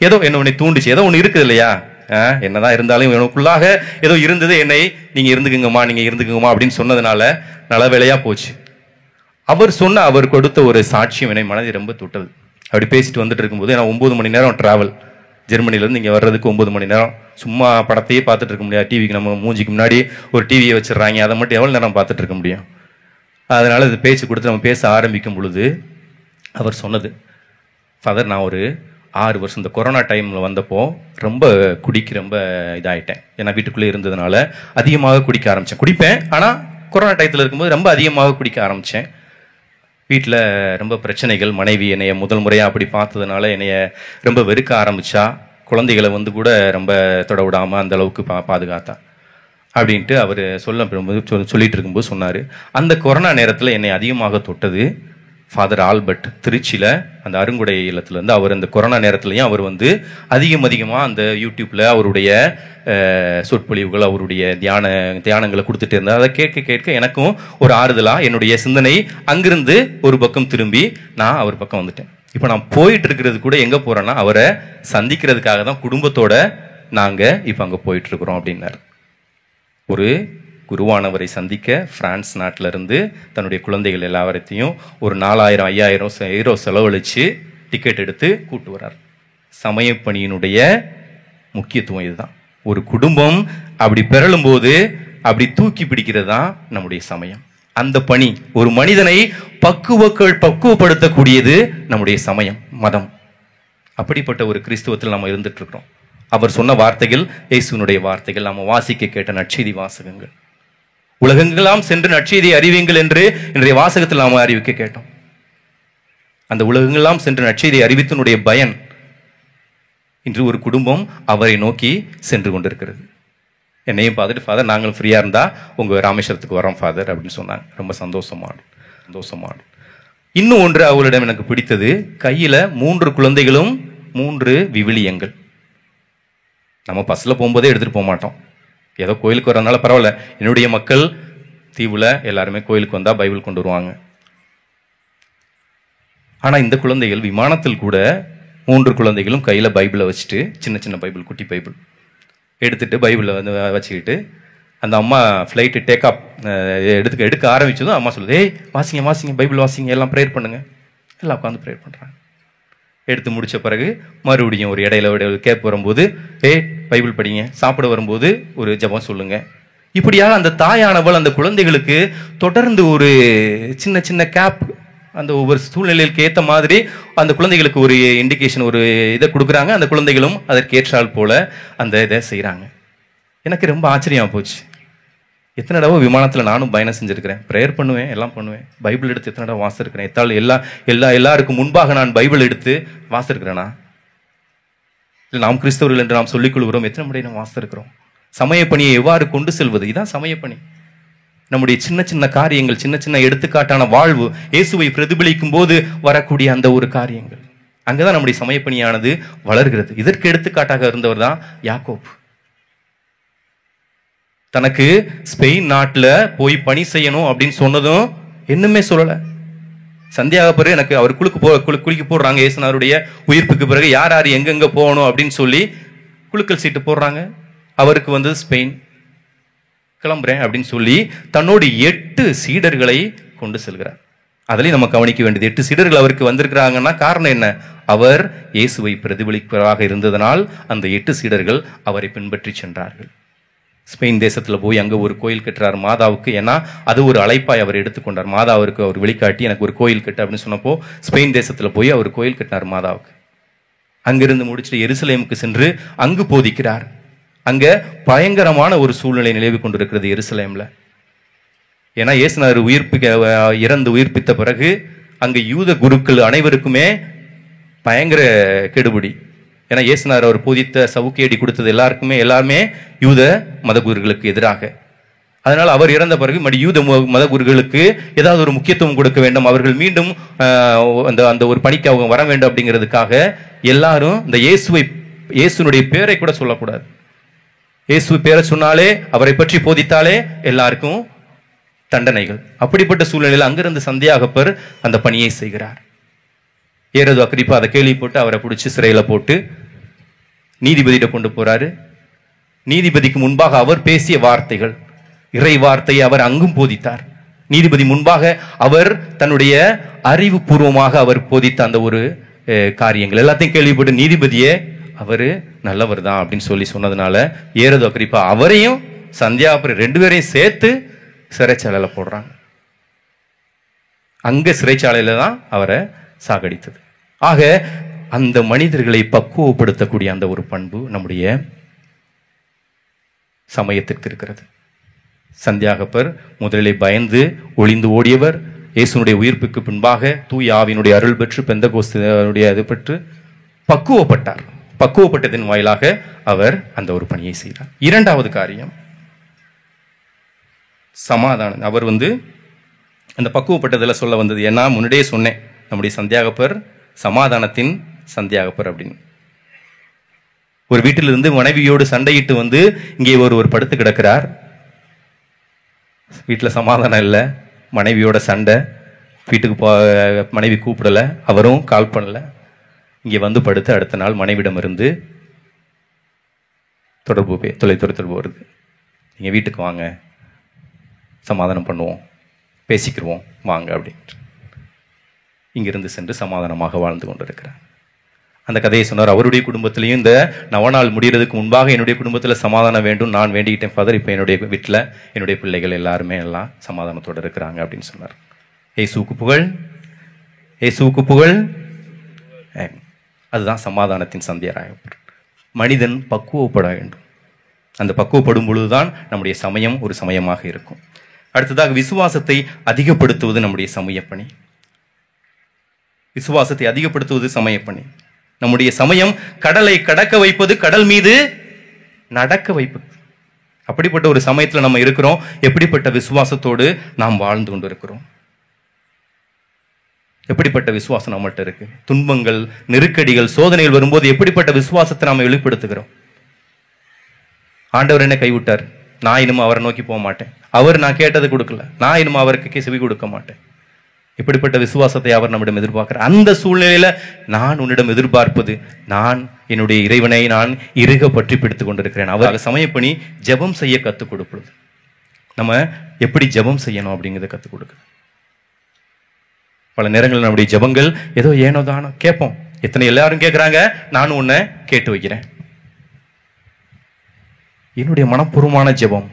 ஏதோ என்ன உன்னை தூண்டுச்சு. ஏதோ ஒன்று இருக்குது இல்லையா, என்னதான் இருந்தாலும் எனக்குள்ளாக ஏதோ இருந்தது. என்னை நீங்கள் இருந்துக்குங்கம்மா அப்படின்னு சொன்னதுனால நல்ல வேலையாக போச்சு. அவர் கொடுத்த ஒரு சாட்சியம் என்னை மனதை ரொம்ப தொட்டது. அப்படி பேசிட்டு வந்துட்டு இருக்கும்போது, ஏன்னா 9 மணி நேரம் ட்ராவல், ஜெர்மனிலேருந்து இங்கே வர்றதுக்கு 9 மணி நேரம். சும்மா படத்தையே பார்த்துட்டு இருக்க முடியாது. டிவிக்கு நம்ம மூஞ்சிக்கு முன்னாடி ஒரு டிவியை வச்சிடறாங்க, அதை மட்டும் எவ்வளோ நேரம் பார்த்துட்டு இருக்க முடியும்? அதனால இது பேச்சு கொடுத்து நம்ம பேச ஆரம்பிக்கும் பொழுது அவர் சொன்னது, ஃபாதர் நான் ஒரு 6 வருஷம் இந்த கொரோனா டைமில் வந்தப்போ ரொம்ப ரொம்ப இதாகிட்டேன். ஏன்னா வீட்டுக்குள்ளே இருந்ததுனால அதிகமாக குடிக்க ஆரம்பித்தேன். குடிப்பேன், ஆனால் கொரோனா டயத்தில் இருக்கும்போது ரொம்ப அதிகமாக குடிக்க ஆரம்பித்தேன். வீட்டில் ரொம்ப பிரச்சனைகள். மனைவி என்னைய முதல் முறையாக அப்படி பார்த்ததுனால என்னைய ரொம்ப வெறுக்க ஆரம்பித்தா. குழந்தைகளை கூட ரொம்ப தொட விடாமல் அந்த அளவுக்கு பாதுகாத்தா அப்படின்ட்டு அவர் சொல்லிட்டு இருக்கும்போது சொன்னார், அந்த கொரோனா நேரத்தில் என்னை அதிகமாக தொட்டது ஃபாதர் ஆல்பர்ட், திருச்சியில் அந்த அருங்குடை இல்லத்துலேருந்து. அவர் அந்த கொரோனா நேரத்துலையும் அவர் அதிகமாக அந்த யூடியூப்பில் அவருடைய சொற்பொழிவுகள், அவருடைய தியானங்களை கொடுத்துட்டே இருந்தார். அதை கேட்க எனக்கும் ஒரு ஆறுதலாக என்னுடைய சிந்தனை அங்கிருந்து ஒரு பக்கம் திரும்பி நான் அவர் பக்கம் வந்துட்டேன். இப்போ நான் போயிட்டு இருக்கிறது கூட எங்கே போகிறேன்னா அவரை சந்திக்கிறதுக்காக தான் குடும்பத்தோட நாங்கள் இப்போ அங்கே போயிட்டுருக்குறோம் அப்படின்னார். ஒரு குருவானவரை சந்திக்க பிரான்ஸ் நாட்டிலிருந்து தன்னுடைய குழந்தைகள் எல்லாவற்றையும் ஒரு 4000-5000 யூரோ செலவழித்து டிக்கெட் எடுத்து கூட்டு வர்றார். சமயப்பணியினுடைய முக்கியத்துவம் இதுதான். ஒரு குடும்பம் அப்படி பெறலும்போது அப்படி தூக்கி பிடிக்கிறது தான் நம்முடைய சமயம். அந்த பணி ஒரு மனிதனை பக்குவப்படுத்தக்கூடியது நம்முடைய சமயம், மதம். அப்படிப்பட்ட ஒரு கிறிஸ்துவத்தில் நம்ம இருந்துட்டு இருக்கிறோம். அவர் சொன்ன வார்த்தைகள் இயேசுவினுடைய வார்த்தைகள், நம்ம வாசிக்க கேட்ட நற்செய்தி வாசகங்கள். உலகெங்கெல்லாம் சென்று நற்செய்தியை அறிவியுங்கள் என்று இன்றைய வாசகத்தில் நாம் அறிவிக்க கேட்டோம். அந்த உலகெங்கெல்லாம் சென்று நற்செய்தியை அறிவித்தனுடைய பயன் இன்று ஒரு குடும்பம் அவரை நோக்கி சென்று கொண்டிருக்கிறது. என்னையும் பார்த்துட்டு, ஃபாதர் நாங்கள் ஃப்ரீயாக இருந்தால் உங்கள் ராமேஸ்வரத்துக்கு வரோம் ஃபாதர் அப்படின்னு சொன்னாங்க. ரொம்ப சந்தோஷமாடு. இன்னும் ஒன்று அவளிடம் எனக்கு பிடித்தது, கையில் 3 குழந்தைகளும் 3 விவிலியங்கள். நம்ம பஸ்ஸில் போகும்போதே எடுத்துகிட்டு போக மாட்டோம், ஏதோ கோயிலுக்கு வரதுனால பரவாயில்ல. என்னுடைய மக்கள் தீவில் எல்லாருமே கோயிலுக்கு வந்தால் பைபிள் கொண்டு வருவாங்க. ஆனால் இந்த குழந்தைகள் விமானத்தில் கூட 3 குழந்தைகளும் கையில் பைபிளை வச்சுட்டு, சின்ன பைபிள், குட்டி பைபிள் எடுத்துட்டு பைபிளை வச்சுக்கிட்டு, அந்த அம்மா ஃப்ளைட்டு டேக் ஆஃப் எடுக்க ஆரம்பிச்சதும் அம்மா சொல்லுது, ஏய் வாசிங்க பைபிள் வாசிங்க, எல்லாம் ப்ரேயர் பண்ணுங்க. எல்லாம் உட்காந்து ப்ரேயர் பண்ணுறாங்க. எடுத்து முடித்த பிறகு மறுபடியும் ஒரு இடையில கேப் வரும்போது, பைபிள் படிங்க. சாப்பிட வரும்போது ஒரு ஜெபம் சொல்லுங்க. இப்படியாக அந்த தாயானவள் அந்த குழந்தைகளுக்கு தொடர்ந்து ஒரு சின்ன கேப், அந்த ஒவ்வொரு சூழ்நிலைக்கு ஏற்ற மாதிரி அந்த குழந்தைகளுக்கு ஒரு இண்டிகேஷன், ஒரு இதை கொடுக்குறாங்க. அந்த குழந்தைகளும் அதற்கு ஏற்றால் போல அந்த இதை செய்கிறாங்க. எனக்கு ரொம்ப ஆச்சரியமாக போச்சு. எத்தனை தடவை விமானத்தில் நானும் பயணம் செஞ்சுருக்கிறேன், ப்ரேயர் பண்ணுவேன், எல்லாம் பண்ணுவேன். பைபிள் எடுத்து எத்தனை தடவை வாசிருக்கிறேன். எல்லாருக்கும் முன்பாக நான் பைபிள் எடுத்து வாசிருக்கிறேனா? இல்லை நாம் கிறிஸ்தவர்கள் என்று நாம் சொல்லிக் கொள்கிறோம், எத்தனை முறை நாம் வாசிருக்கிறோம்? சமயப்பணியை எவ்வாறு கொண்டு செல்வது, இதுதான் சமயப்பணி. நம்முடைய சின்ன காரியங்கள், சின்ன எடுத்துக்காட்டான வாழ்வு, இயேசுவை பிரதிபலிக்கும் போது வரக்கூடிய அந்த ஒரு காரியங்கள், அங்கதான் நம்முடைய சமயப்பணியானது வளர்கிறது. இதற்கு எடுத்துக்காட்டாக இருந்தவர் தான் யாக்கோப். தனக்கு ஸ்பெயின் நாட்டில் போய் பணி செய்யணும் அப்படின்னு சொன்னதும் என்னமே சொல்லலை. சந்தியாகப்பர் எனக்கு அவர் குளிக்க போடுறாங்க. இயேசுநாதருடைய உயிர்ப்புக்கு பிறகு யார் யார் எங்கெங்க போகணும் அப்படின்னு சொல்லி குலுக்கல் சீட்டு போடுறாங்க. அவருக்கு ஸ்பெயின் கிளம்புறேன் அப்படின்னு சொல்லி தன்னோடு 8 சீடர்களை கொண்டு செல்கிறார். அதுலேயும் நம்ம கவனிக்க வேண்டியது 8 சீடர்கள் அவருக்கு வந்திருக்கிறாங்கன்னா காரணம் என்ன? அவர் இயேசுவை பிரதிபலிப்பதாக இருந்ததனால் அந்த 8 சீடர்கள் அவரை பின்பற்றி சென்றார்கள். ஸ்பெயின் தேசத்தில் போய் அங்கே ஒரு கோயில் கட்டுறார் மாதாவுக்கு. ஏன்னா அது ஒரு அழைப்பாய் அவர் எடுத்துக்கொண்டார். மாதாவிற்கு அவர் வெளிக்காட்டி எனக்கு ஒரு கோயில் கட்டு அப்படின்னு சொன்னப்போ ஸ்பெயின் தேசத்தில் போய் அவர் கோயில் கட்டினார் மாதாவுக்கு. அங்கிருந்து முடிச்சுட்டு எருசலேமுக்கு சென்று அங்கு போதிக்கிறார். அங்கே பயங்கரமான ஒரு சூழ்நிலை நிலவி கொண்டிருக்கிறது எருசலேம்ல. ஏன்னா இயேசுநாதர் இறந்து உயிர்ப்பித்த பிறகு அங்கே யூத குருக்கள் அனைவருக்குமே பயங்கர கெடுபிடி. ஏன்னா இயேசுநாதர் அவர் போதித்த சவுக்கேடி கொடுத்தது எல்லாருமே யூத மதகுருகளுக்கு எதிராக. அதனால் அவர் இறந்த பிறகு யூத மதகுருகளுக்கு ஏதாவது ஒரு முக்கியத்துவம் கொடுக்க வேண்டும், அவர்கள் மீண்டும் அந்த ஒரு பணிக்கு அவங்க வர வேண்டும் அப்படிங்கிறதுக்காக எல்லாரும் இந்த இயேசுனுடைய பேரை கூட சொல்லக்கூடாது. இயேசு பேரை சொன்னாலே, அவரை பற்றி போதித்தாலே எல்லாருக்கும் தண்டனைகள். அப்படிப்பட்ட சூழ்நிலையில் அங்கிருந்து சந்தியாகப்பர் அந்த பணியை செய்கிறார். ஏரோது அக்கிரிப்பா அதை கேள்விப்பட்டு அவரை பிடிச்சி சிறையில போட்டு நீதிபதியிட கொண்டு போறாரு. நீதிபதிக்கு முன்பாக அவர் பேசிய வார்த்தைகள், இறை வார்த்தையை அவர் அங்கும் போதித்தார். நீதிபதி முன்பாக அவர் தன்னுடைய அறிவுபூர்வமாக அவர் போதித்த அந்த ஒரு காரியங்கள் எல்லாத்தையும் கேள்விப்பட்டு நீதிபதியே அவரு நல்லவர் தான் அப்படின்னு சொல்லி சொன்னதுனால ஏரோது அக்கிரிப்பா அவரையும் சந்தியாகப்பர் 2 பேரையும் சேர்த்து சிறைச்சாலையில போடுறாங்க. அங்க சிறைச்சாலையில தான் அவரை சாகடித்தது. ஆக அந்த மனிதர்களை பக்குவப்படுத்தக்கூடிய அந்த ஒரு பண்பு நம்முடைய சமயத்திற்கு இருக்கிறது. சந்தியாகப்பர் முதலிலே பயந்து ஒளிந்து ஓடியவர். இயேசுனுடைய உயிர்ப்புக்கு பின்பாக தூய ஆவியினுடைய அருள் பெற்று பெந்தகோஸ்துடைய இது பெற்று பக்குவப்பட்டார். பக்குவப்பட்டதின் வாயிலாக அவர் அந்த ஒரு பணியை செய்தார். 2வது காரியம் சமாதானம். அவர் அந்த பக்குவப்பட்டதில் சொல்ல வந்தது. ஏன்னா முன்னாடியே சொன்னேன், நம்முடைய சந்தியாகப்பர் சமாதானத்தின் சந்தியாகப்பர் அப்படின்னு. ஒரு வீட்டிலிருந்து மனைவியோடு சண்டையிட்டு இங்கே ஒரு படுத்து கிடக்கிறார். வீட்டில் சமாதானம் இல்லை, மனைவியோட சண்டை, வீட்டுக்கு மனைவி கூப்பிடல, அவரும் கால் பண்ணல. இங்கே படுத்து அடுத்த நாள் மனைவிடமிருந்து தொலைத்தொடர்பு வருது. நீங்கள் வீட்டுக்கு வாங்க, சமாதானம் பண்ணுவோம், பேசிக்கிடுவோம் வாங்க அப்படின்ட்டு இங்கிருந்து சென்று சமாதானமாக வாழ்ந்து கொண்டிருக்கிறார். அந்த கதையை சொன்னார். அவருடைய குடும்பத்திலையும் இந்த நவநாள் முடிகிறதுக்கு முன்பாக என்னுடைய குடும்பத்தில் சமாதானம் வேண்டும், நான் வேண்டிக்கிட்டேன் ஃபாதர். இப்போ என்னுடைய வீட்டில் என்னுடைய பிள்ளைகள் எல்லாருமே எல்லாம் சமாதானத்தோடு இருக்கிறாங்க அப்படின்னு சொன்னார். இயேசுவுக்கு புகழ், இயேசுவுக்கு புகழ். அதுதான் சமாதானத்தின் சந்தியாகப்பர். மனிதன் பக்குவப்பட வேண்டும். அந்த பக்குவப்படும் பொழுதுதான் நம்முடைய சமயம் ஒரு சமயமாக இருக்கும். அடுத்ததாக விசுவாசத்தை அதிகப்படுத்துவது நம்முடைய சமயப்பணி. விசுவாசத்தை அதிகப்படுத்துவது சமயப்பணி. நம்முடைய சமயம் கடலை கடக்க வைப்பது, கடல் மீது நடக்க வைப்பது. அப்படிப்பட்ட ஒரு சமயத்தில் நம்ம இருக்கிறோம். எப்படிப்பட்ட விசுவாசத்தோடு நாம் வாழ்ந்து கொண்டு இருக்கிறோம்? எப்படிப்பட்ட விசுவாசம் நம்மகிட்ட இருக்கு? துன்பங்கள், நெருக்கடிகள், சோதனைகள் வரும்போது எப்படிப்பட்ட விசுவாசத்தை நாம வெளிப்படுத்துகிறோம்? ஆண்டவர் என்ன கைவிட்டார், நான் இனிமே அவரை நோக்கி போக மாட்டேன், அவர் நான் கேட்டது கொடுக்கல, நான் இனிமே அவருக்கு செவி கொடுக்க மாட்டேன். இப்படிப்பட்ட விசுவாசத்தை அவர் நம்மிடம் எதிர்பார்க்கிறார். அந்த சூழ்நிலையில நான் உன்னிடம் எதிர்பார்ப்பது, நான் என்னுடைய இறைவனை நான் இறுக பற்றி பிடித்துக் கொண்டிருக்கிறேன். அவர் சமயப்பணி ஜெபம் செய்ய கற்றுக் கொடுப்பது. நம்ம எப்படி ஜெபம் செய்யணும் அப்படிங்கிறத கற்றுக் கொடுக்குது. பல நேரங்களில் நம்முடைய ஜெபங்கள் ஏதோ ஏனோ தானோ கேட்போம். எத்தனை எல்லாரும் கேட்குறாங்க, நானும் உன்னை கேட்டு வைக்கிறேன். என்னுடைய மனப்பூர்வமான ஜெபம்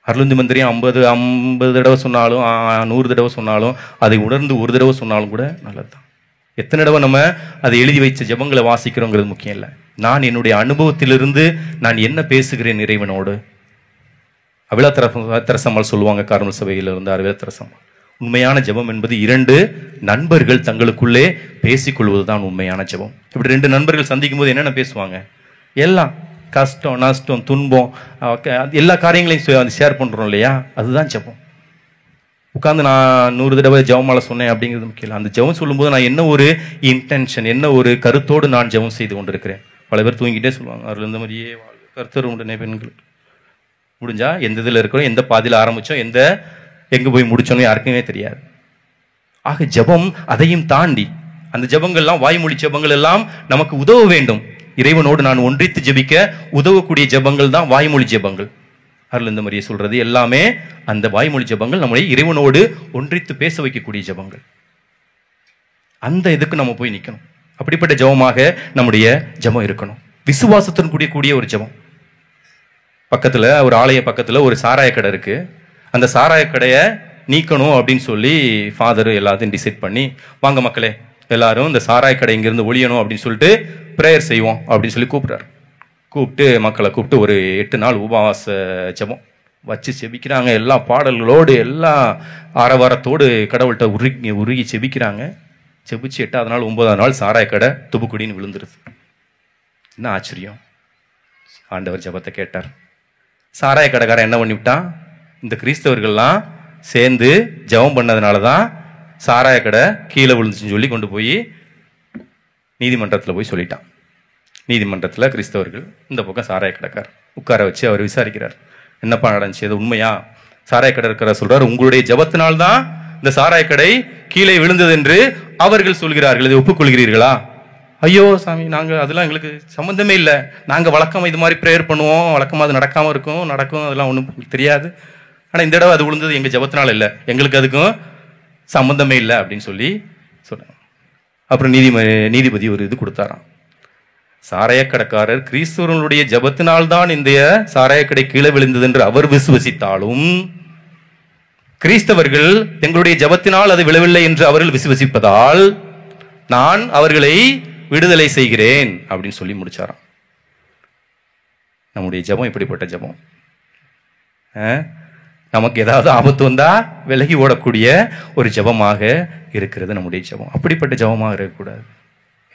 அருளுந்தி மந்திரியம் 50 தடவை சொன்னாலும் 100 தடவை சொன்னாலும் அதை உணர்ந்து ஒரு தடவை சொன்னாலும் கூட நல்லதுதான். எத்தனை தடவை நம்ம அதை எழுதி வைச்ச ஜெபங்களை வாசிக்கிறோங்கிறது முக்கியம் இல்லை. நான் என்னுடைய அனுபவத்திலிருந்து நான் என்ன பேசுகிறேன் இறைவனோடு. அவிழத்தரசம்மாள் சொல்லுவாங்க, கார்மல் சபையில் இருந்து அவிழத்தரசம்மாள், உண்மையான ஜெபம் என்பது 2 நண்பர்கள் தங்களுக்குள்ளே பேசிக்கொள்வதுதான் உண்மையான ஜெபம். இப்படி 2 நண்பர்கள் சந்திக்கும் போது என்னென்ன பேசுவாங்க? எல்லாம் கஷ்டம், நஷ்டம், துன்பம், எல்லா காரியங்களையும் ஷேர் பண்றோம் இல்லையா? அதுதான் ஜெபம். உட்காந்து நான் 100 தடவை ஜெபமால சொன்னேன் அப்படிங்கிறது முக்கியம் இல்லை. அந்த ஜெபம் சொல்லும்போது நான் என்ன ஒரு இன்டென்ஷன், என்ன ஒரு கருத்தோடு நான் ஜெபம் செய்து கொண்டிருக்கிறேன். பல பேர் தூங்கிட்டே சொல்லுவாங்க, அதில் இந்த மாதிரியே கருத்தர் உடனே பெண்கள் முடிஞ்சா எந்த இதில் இருக்கிறோம், எந்த பாதியில் ஆரம்பித்தோம், எங்கே போய் முடிச்சோன்னு யாருக்குமே தெரியாது. ஆக ஜெபம் அதையும் தாண்டி அந்த ஜெபங்கள்லாம், வாய்மொழி ஜெபங்கள் எல்லாம் நமக்கு உதவ வேண்டும். இறைவனோடு நான் ஒன்றித்து ஜெபிக்க உதவக்கூடிய ஜெபங்கள் தான் வாய்மொழி ஜெபங்கள். அருள் மரியே சொல்றது எல்லாமே அந்த வாய்மொழி ஜெபங்கள் நம்மளை இறைவனோடு ஒன்றித்து பேச வைக்கக்கூடிய ஜெபங்கள். அந்த இதுக்கு நம்ம போய் நிற்கணும். அப்படிப்பட்ட ஜெபமாக நம்முடைய ஜெபம் இருக்கணும். விசுவாசத்துடன் கூடிய ஒரு ஜெபம். பக்கத்தில் ஒரு ஆலய பக்கத்தில் ஒரு சாராய கடை இருக்கு. அந்த சாராய கடையை நீக்கணும் அப்படின்னு சொல்லி ஃபாதர் எல்லாத்தையும் டிசைட் பண்ணி, வாங்க மக்களே எல்லாரும் இந்த சாராய கடை இங்கிருந்து ஒழியணும் அப்படின்னு சொல்லிட்டு ப்ரேயர் செய்வோம் அப்படின்னு சொல்லி கூப்பிட்றாரு. கூப்பிட்டு மக்களை கூப்பிட்டு ஒரு 8 நாள் உபவாச ஜெபம் வச்சு செபிக்கிறாங்க. எல்லா பாடல்களோடு எல்லா ஆரவாரத்தோடு கடவுள்கிட்ட உருகி செபிக்கிறாங்க. செபிச்சு 8ஆவது நாள் 9ஆவது நாள் சாராய கடை துபுக்குடின்னு விழுந்துருது. என்ன ஆச்சரியம்! ஆண்டவர் ஜெபத்தை கேட்டார். சாராய கடைக்காரன் என்ன பண்ணிவிட்டான்? இந்த கிறிஸ்தவர்கள்லாம் சேர்ந்து ஜெபம் பண்ணதுனால தான் சாராய கடை கீழே விழுந்துச்சுன்னு சொல்லி கொண்டு போய் நீதிமன்றத்தில் போய் சொல்லிட்டான். நீதிமன்றத்தில் கிறிஸ்தவர்கள், இந்த பக்கம் சாராய கடைக்கார் உட்கார வச்சு அவர் விசாரிக்கிறார். என்னப்பா நடந்துச்சு, அது உண்மையா? சாராய கடை இருக்கிற சொல்றார், உங்களுடைய ஜெபத்தினால்தான் இந்த சாராய கடை கீழே விழுந்தது என்று அவர்கள் சொல்கிறார்கள், இதை ஒப்புக்கொள்கிறீர்களா? ஐயோ சாமி, நாங்கள் அதெல்லாம் எங்களுக்கு சம்மந்தமே இல்லை. நாங்கள் வழக்கமாக இது மாதிரி ப்ரேயர் பண்ணுவோம், வழக்கமாக அது நடக்காமல் நடக்கும், அதெல்லாம் ஒன்றும் தெரியாது. ஆனால் இந்த தடவை அது விழுந்தது எங்கள் ஜெபத்தினால இல்லை, எங்களுக்கு அதுக்கும் சம்மந்தமே இல்லை அப்படின்னு சொல்லி சொன்னாங்க. அப்புறம் நீதிபதி ஒரு இது கொடுத்தாராம். சாராய கடைக்காரர் கிறிஸ்தவர்களுடைய ஜெபத்தினால்தான் இந்த சாராய கடை கீழே விழுந்தது என்று அவர் விசுவசித்தாலும், கிறிஸ்தவர்கள் எங்களுடைய ஜெபத்தினால் அது விழவில்லை என்று அவர்கள் விசுவசிப்பதால் நான் அவர்களை விடுதலை செய்கிறேன் அப்படின்னு சொல்லி முடிச்சாராம். நம்முடைய ஜெபம் இப்படிப்பட்ட ஜெபம். நமக்கு ஏதாவது ஆபத்து வந்தா விலகி ஓடக்கூடிய ஒரு ஜெபமாக இருக்கிறது நம்முடைய ஜெபம். அப்படிப்பட்ட ஜெபமாக இருக்கக்கூடாது.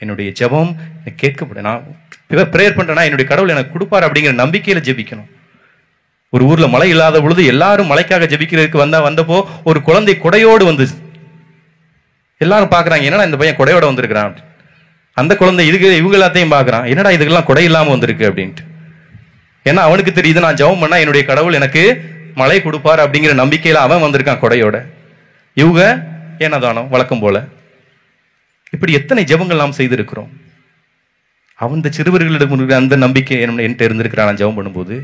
என்னுடைய ஜெபம் கேட்கப்படும். நான் ப்ரேயர் பண்றேன்னா என்னுடைய கடவுள் எனக்கு கொடுப்பார் அப்படிங்கிற நம்பிக்கையில ஜெபிக்கணும். ஒரு ஊர்ல மழை இல்லாத பொழுது எல்லாரும் மழைக்காக ஜெபிக்கிறதுக்கு வந்தப்போ ஒரு குழந்தை கொடையோடு வந்துச்சு. எல்லாரும் பாக்குறாங்க, என்னடா இந்த பையன் கொடையோட வந்திருக்கிறான். அந்த குழந்தை இவங்க எல்லாத்தையும் பாக்குறான், என்னடா இதுக்கெல்லாம் கொடை இல்லாம வந்திருக்கு அப்படின்ட்டு. ஏன்னா அவனுக்கு தெரியுது, நான் ஜெபம் பண்ணா என்னுடைய கடவுள் எனக்கு மழை கொடுப்பார் அப்படிங்கிற நம்பிக்கையில அவன் வந்திருக்கான் கொடையோட. இவங்க ஏனதானோ வழக்கம் போல. இப்படி எத்தனை ஜெபங்கள் நாம் செய்திருக்கிறோம். அந்த சிறுவர்களிடம் அந்த நம்பிக்கை என்கிட்ட இருந்திருக்கிறான். நான் ஜெபம் பண்ணும்போது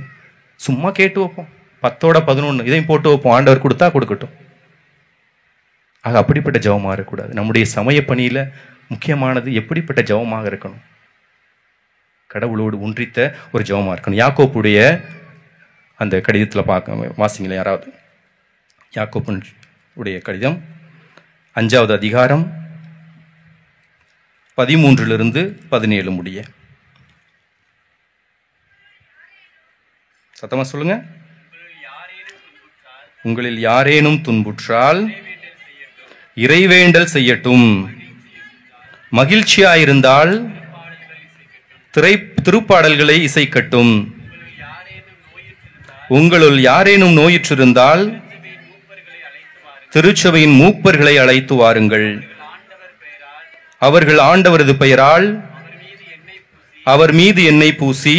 சும்மா கேட்டு வைப்போம், 10ஓட 11 இதையும் போட்டு வைப்போம், ஆண்டவர் கொடுத்தா கொடுக்கட்டும். ஆக அப்படிப்பட்ட ஜெபமாக இருக்கக்கூடாது. நம்முடைய சமய பணியில முக்கியமானது எப்படிப்பட்ட ஜெபமாக இருக்கணும்? கடவுளோடு ஒன்றித்த ஒரு ஜெபமாக இருக்கணும். யாக்கோப்புடைய அந்த கடிதத்தில் வாசிங்களே யாராவது. யாக்கோப்புடைய கடிதம் 5வது அதிகாரம் 13 - 17 முடிய. சத்தமா சொல்லுங்க. உங்களில் யாரேனும் துன்புற்றால் இறைவேண்டல் செய்யட்டும். மகிழ்ச்சியாயிருந்தால் திருப்பாடல்களை இசைக்கட்டும். உங்களுள் யாரேனும் நோயுற்றிருந்தால் திருச்சபையின் மூப்பர்களை அழைத்து வாருங்கள். அவர்கள் ஆண்டவரது பெயரால் அவர் மீது எண்ணெய் பூசி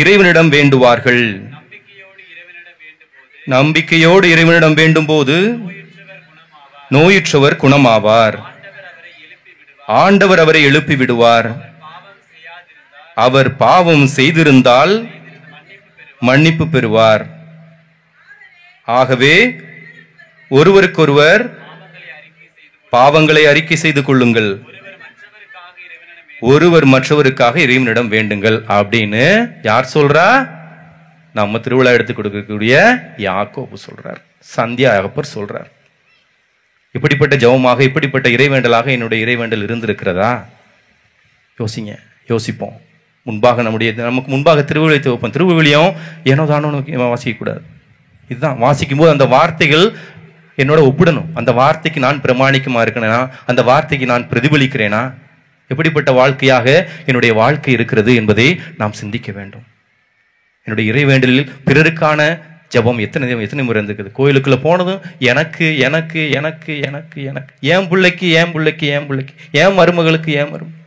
இறைவனிடம் வேண்டுவார்கள். நம்பிக்கையோடு இறைவனிடம் வேண்டும் போது நோயுற்றவர் குணமாவார். ஆண்டவர் அவரை எழுப்பி விடுவார். அவர் பாவம் செய்திருந்தால் மன்னிப்பு பெறுவார். ஆகவே ஒருவருக்கொருவர் பாவங்களை அறிக்கை செய்து கொள்ளுங்கள், ஒருவர் மற்றவருக்காக இறைவனிடம் வேண்டுங்கள் அப்படின்னு யார் சொல்றா? நம்ம திருவிழா எடுத்து கொடுக்கக்கூடிய யாக்கோபு சொல்றார், சந்தியாகப்பர் சொல்றார். இப்படிப்பட்ட ஜெபமாக, இப்படிப்பட்ட இறைவேண்டலாக என்னுடைய இறைவேண்டல் இருந்திருக்கிறதா? யோசிங்க, யோசிப்போம். முன்பாக நமக்கு முன்பாக திருவிழியத்தை வைப்போம். திருவிழியம் ஏனோ தானோ வாசிக்கக்கூடாது. இதுதான் வாசிக்கும் போது அந்த வார்த்தைகள் என்னோட ஒப்பிடணும். அந்த வார்த்தைக்கு நான் பிரமாணிக்கமா இருக்கேனா? அந்த வார்த்தைக்கு நான் பிரதிபலிக்கிறேனா? எப்படிப்பட்ட வாழ்க்கையாக என்னுடைய வாழ்க்கை இருக்கிறது என்பதை நாம் சிந்திக்க வேண்டும். என்னுடைய இறைவேண்டலில் பிறருக்கான ஜபம் எத்தனை முறை இருந்திருக்குது. கோயிலுக்குள்ள போனதும் எனக்கு எனக்கு எனக்கு எனக்கு எனக்கு, ஏன் பிள்ளைக்கு ஏன் பிள்ளைக்கு ஏன் பிள்ளைக்கு, ஏன் மருமகளுக்கு ஏன் மருமகள்,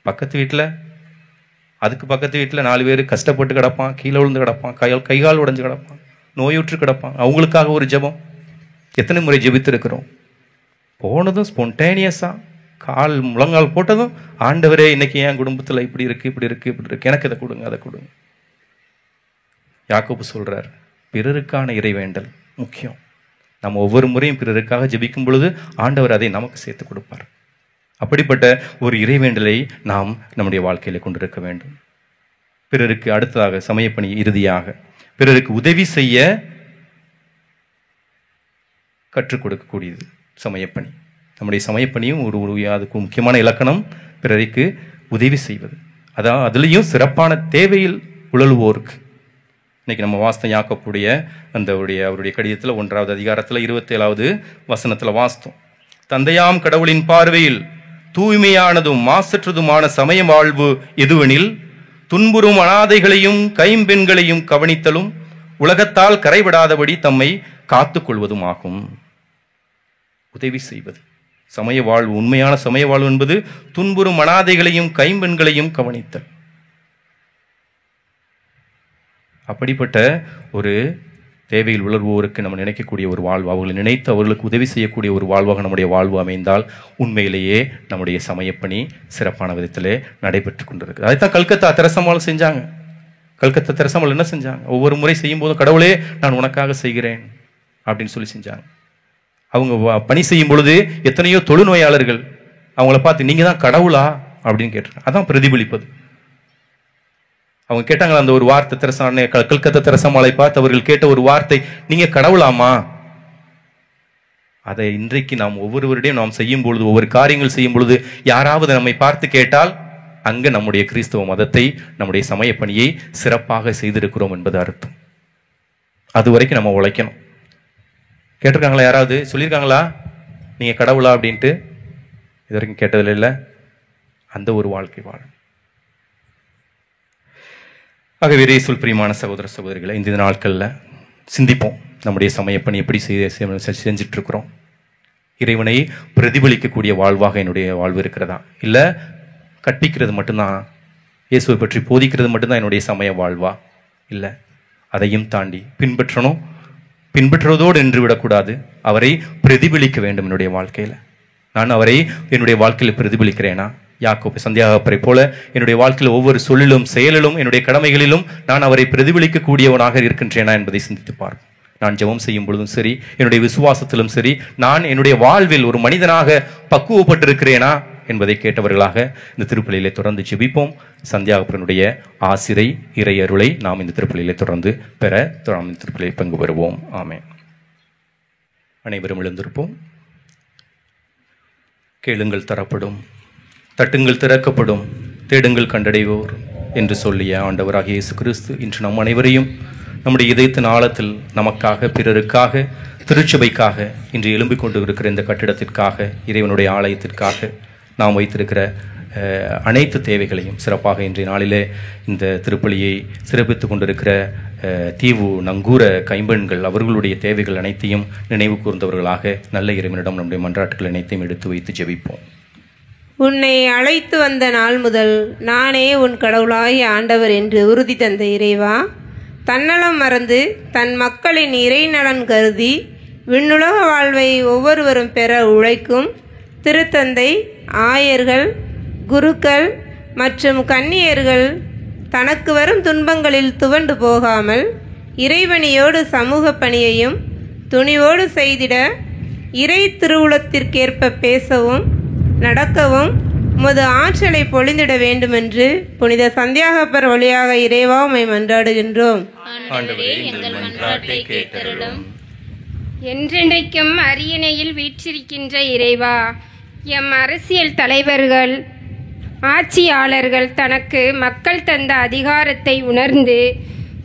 பக்கத்து வீட்டில் அதுக்கு பக்கத்து வீட்டில் 4 பேர் கஷ்டப்பட்டு கிடப்பான், கீழே விழுந்து கிடப்பான், கைகால் உடைஞ்சு கிடப்பான், நோயுற்று கிடப்பான். அவங்களுக்காக ஒரு ஜெபம். எத்தனை முறை ஜெபித்திருக்கிறோம்? போனதும் ஸ்பான்டேனியஸாக கால் முழங்கால் போட்டதும், ஆண்டவரே இன்னைக்கு என் குடும்பத்தில் இப்படி இருக்கு, இப்படி இருக்கு, இப்படி இருக்கு, எனக்கு இதை கொடுங்க, அதை கொடுங்க. யாக்கோபு சொல்றார், பிறருக்கான இறைவேண்டல் முக்கியம். நம்ம ஒவ்வொரு முறையும் பிறருக்காக ஜெபிக்கும் பொழுது ஆண்டவர் அதை நமக்கு சேர்த்து கொடுப்பார். அப்படிப்பட்ட ஒரு இறைவேண்டலை நாம் நம்முடைய வாழ்க்கையில கொண்டிருக்க வேண்டும். பிறருக்கு அடுத்ததாக சமயப்பணி, இறுதியாக பிறருக்கு உதவி செய்ய கற்றுக் கொடுக்கக்கூடியது சமயப்பணி. நம்முடைய சமயப்பணியும் அதுக்கு முக்கியமான இலக்கணம் பிறருக்கு உதவி செய்வது. அதான் அதுலேயும் சிறப்பான தேவையில் உழலுவோருக்கு. இன்னைக்கு நம்ம வாஸ்தம் யாக்கோப்புடைய அவருடைய கடிதத்தில் 1வது அதிகாரத்தில் 27வது வசனத்தில் வாஸ்தம், தந்தையாம் கடவுளின் பார்வையில் தூய்மையானதும் மாசற்றதுமான சமய வாழ்வு எதுவெனில் துன்புறும் அனாதைகளையும் கைம்பெண்களையும் கவனித்தலும் உலகத்தால் கரைவிடாதபடி தம்மை காத்துக் கொள்வதும் ஆகும். உதவி செய்வது சமய வாழ்வு. உண்மையான சமய வாழ்வு என்பது துன்புறும் அனாதைகளையும் கைம்பெண்களையும் கவனித்தல். அப்படிப்பட்ட ஒரு தேவையில் உணர்வோருக்கு நம்ம நினைக்கக்கூடிய ஒரு வாழ்வு, அவர்களை நினைத்து அவர்களுக்கு உதவி செய்யக்கூடிய ஒரு வாழ்வாக நம்முடைய வாழ்வு அமைந்தால் உண்மையிலேயே நம்முடைய சமயப்பணி சிறப்பான விதத்திலே நடைபெற்று கொண்டிருக்கு. அதைத்தான் கல்கத்தா தெரசம்மாள் செஞ்சாங்க. கல்கத்தா தெரசம்மாள் என்ன செஞ்சாங்க? ஒவ்வொரு முறை செய்யும் போதும் கடவுளே நான் உனக்காக செய்கிறேன் அப்படின்னு சொல்லி செஞ்சாங்க. அவங்க பணி செய்யும் பொழுது எத்தனையோ தொழுநோயாளர்கள் அவங்கள பார்த்து நீங்க தான் கடவுளா அப்படின்னு கேட்டாங்க. அதான் பிரதிபலிப்பது. அவங்க கேட்டாங்களா அந்த ஒரு வார்த்தை, கல்கத்தா தெரசம்மாளை பார்த்து அவர்கள் கேட்ட ஒரு வார்த்தை, நீங்க கடவுளாமா? அதை இன்றைக்கு நாம் ஒவ்வொருவருடையும் நாம் செய்யும் பொழுது, ஒவ்வொரு காரியங்கள் செய்யும் பொழுது யாராவது நம்மை பார்த்து கேட்டால் அங்க நம்முடைய கிறிஸ்தவ மதத்தை, நம்முடைய சமய பணியை சிறப்பாக செய்திருக்கிறோம் என்பது அர்த்தம். அது வரைக்கும் நம்ம உழைக்கணும். கேட்டிருக்காங்களா? யாராவது சொல்லியிருக்காங்களா நீங்க கடவுளா அப்படின்ட்டு? இது வரைக்கும் கேட்டதில்லை. இல்லை, அந்த ஒரு வாழ்க்கை வாழ. ஆகவே இயேசுவில் பிரியமான சகோதர சகோதரிகளை, இந்த நாட்களில் சிந்திப்போம், நம்முடைய சமயப்பணி எப்படி செஞ்சிட்டு இருக்கிறோம்? இறைவனை பிரதிபலிக்கக்கூடிய வாழ்வாக என்னுடைய வாழ்வு இருக்கிறதா? இல்லை கற்பிக்கிறது மட்டும்தான், இயேசுவை பற்றி போதிக்கிறது மட்டும்தான் என்னுடைய சமய வாழ்வா? இல்லை, அதையும் தாண்டி பின்பற்றணும். பின்பற்றுவதோடு நின்று விடக்கூடாது, அவரை பிரதிபலிக்க வேண்டும் என்னுடைய வாழ்க்கையில். நான் அவரை என்னுடைய வாழ்க்கையில் பிரதிபலிக்கிறேனா? யாக்கோபு சந்தியாகப்பரை போல என்னுடைய வாழ்க்கையில் ஒவ்வொரு சொல்லிலும் செயலிலும் என்னுடைய கடமைகளிலும் நான் அவரை பிரதிபலிக்கக்கூடியவனாக இருக்கின்றேனா என்பதை சிந்தித்து பார்ப்போம். நான் ஜெபம் செய்யும் பொழுதும் சரி, என்னுடைய விசுவாசத்திலும் சரி, நான் என்னுடைய வாழ்வில் ஒரு மனிதனாக பக்குவப்பட்டிருக்கிறேனா என்பதை கேட்டவர்களாக இந்த திருப்பலியிலே தொடர்ந்து ஜெபிப்போம். சந்தியாகப்பனுடைய ஆசிரை இறை அருளை நாம் இந்த திருப்பலியிலே தொடர்ந்து பெற இந்த திருப்பலியில் பங்கு பெறுவோம். ஆமென். அனைவரும் எழுந்திருப்போம். கேளுங்கள் தரப்படும், தட்டுங்கள் திறக்கப்படும், தேடுங்கள் கண்டடைவோர் என்று சொல்லிய ஆண்டவராகிய இயேசு கிறிஸ்து இன்று நம் அனைவரையும் நம்முடைய இதயத்தின் ஆழத்தில் நமக்காக, பிறருக்காக, திருச்சபைக்காக, இன்று எழும்பிக் கொண்டு இருக்கிற இந்த கட்டிடத்திற்காக, இறைவனுடைய ஆலயத்திற்காக நாம் வைத்திருக்கிற அனைத்து தேவைகளையும் சிறப்பாக இன்றைய நாளிலே இந்த திருப்பலியை சிறப்பித்து கொண்டிருக்கிற தீவு நங்கூர கைம்பெண்கள் அவர்களுடைய தேவைகள் அனைத்தையும் நினைவு கூர்ந்தவர்களாக நல்ல இறைவனிடம் நம்முடைய மன்றாட்டுகள் அனைத்தையும் எடுத்து வைத்து ஜெபிப்போம். உன்னை அழைத்து வந்த நாள் முதல் நானே உன் கடவுளாகிய ஆண்டவர் என்று உறுதி தந்த இறைவா, தன்னலம் மறந்து தன் மக்களின் இறைநலன் கருதி விண்ணுலக வாழ்வை ஒவ்வொருவரும் பெற உழைக்கும் திருத்தந்தை, ஆயர்கள், குருக்கள் மற்றும் கன்னியர்கள் தனக்கு வரும் துன்பங்களில் துவண்டு போகாமல் இறைவனியோடு சமூக பணியையும் துணிவோடு செய்திட இறை திருவுளத்திற்கேற்ப பேசவும் நடக்கவும் உமது ஆற்றலை பொழிந்திட வேண்டுமென்று புனித சந்தியாகப்பர் வழியாக இறைவா உம்மை மன்றாடுகின்றோம். என்றென்றைக்கும் அரியணையில் வீற்றிருக்கின்ற இறைவா, எம் அரசியல் தலைவர்கள், ஆட்சியாளர்கள் தனக்கு மக்கள் தந்த அதிகாரத்தை உணர்ந்து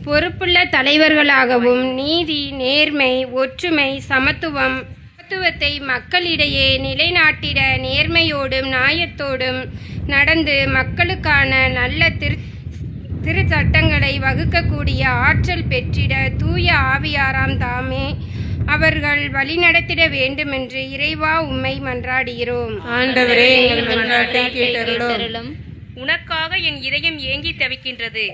பொறுப்புள்ள தலைவர்களாகவும் நீதி, நேர்மை, ஒற்றுமை, சமத்துவத்தை மக்களிடையே நிலைநாட்டிட நேர்மையோடும் நியாயத்தோடும் நடந்து மக்களுக்கான நல்ல திருச்சட்டங்களை வகுக்கக்கூடிய ஆற்றல் பெற்றிட தூய ஆவியாராம் தாமே அவர்கள் வழிநடத்திட வேண்டுமென்று இறைவா உம்மை மன்றாடுகிறோம். ஆண்டவரே, எங்கள் மன்றாட்டை கேட்டருளும். உனக்காக என் இதயம் ஏங்கி தவிக்கின்றது.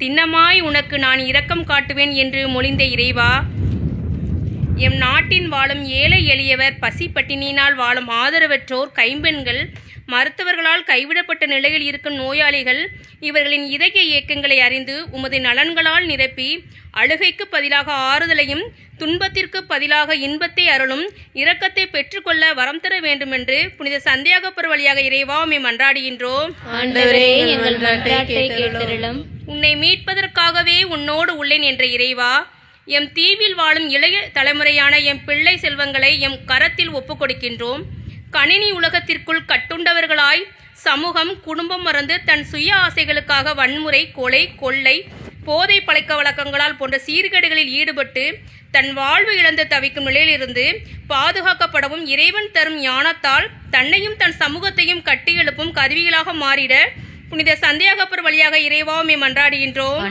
திண்ணமாய் உனக்கு நான் இரக்கம் காட்டுவேன் என்று மொழிந்த இறைவா, எம் நாட்டின் வாழும் ஏழை எளியவர், பசி பட்டினியினால் வாழும் ஆதரவற்றோர், கைம்பெண்கள், மருத்துவர்களால் கைவிடப்பட்ட நிலையில் இருக்கும் நோயாளிகள், இவர்களின் இதய இயக்கங்களை அறிந்து உமது நலன்களால் நிரப்பி அழுகைக்கு பதிலாக ஆறுதலையும் துன்பத்திற்கு பதிலாக இன்பத்தை அருளும் இரக்கத்தை பெற்றுக்கொள்ள வரம் தர வேண்டுமென்று புனித சந்தியாகப்பர் வழியாக இறைவா உம்மை மன்றாடுகின்றோம். உன்னை மீட்பதற்காகவே உன்னோடு உள்ளேன் என்ற இறைவா, எம் தீவில் வாழும் இளைய தலைமுறையான எம் பிள்ளை செல்வங்களை எம் கரத்தில் ஒப்புக் கொடுக்கின்றோம். கணினி உலகத்திற்குள் கட்டுண்டவர்களாய் சமூகம் குடும்பம் மறந்து தன் சுய ஆசைகளுக்காக வன்முறை, கொலை, கொள்ளை, போதை பழக்க வழக்கங்களால் போன்ற சீர்கேடுகளில் ஈடுபட்டு தன் வாழ்வு இழந்து தவிக்கும் நிலையிலிருந்து பாதுகாக்கப்படவும் இறைவன் தரும் ஞானத்தால் தன்னையும் தன் சமூகத்தையும் கட்டி எழுப்பும் கருவிகளாக மாறிட புனித சந்தியாகப்பர் வழியாக இறைவா உம்மை மன்றாடுகின்றோம்.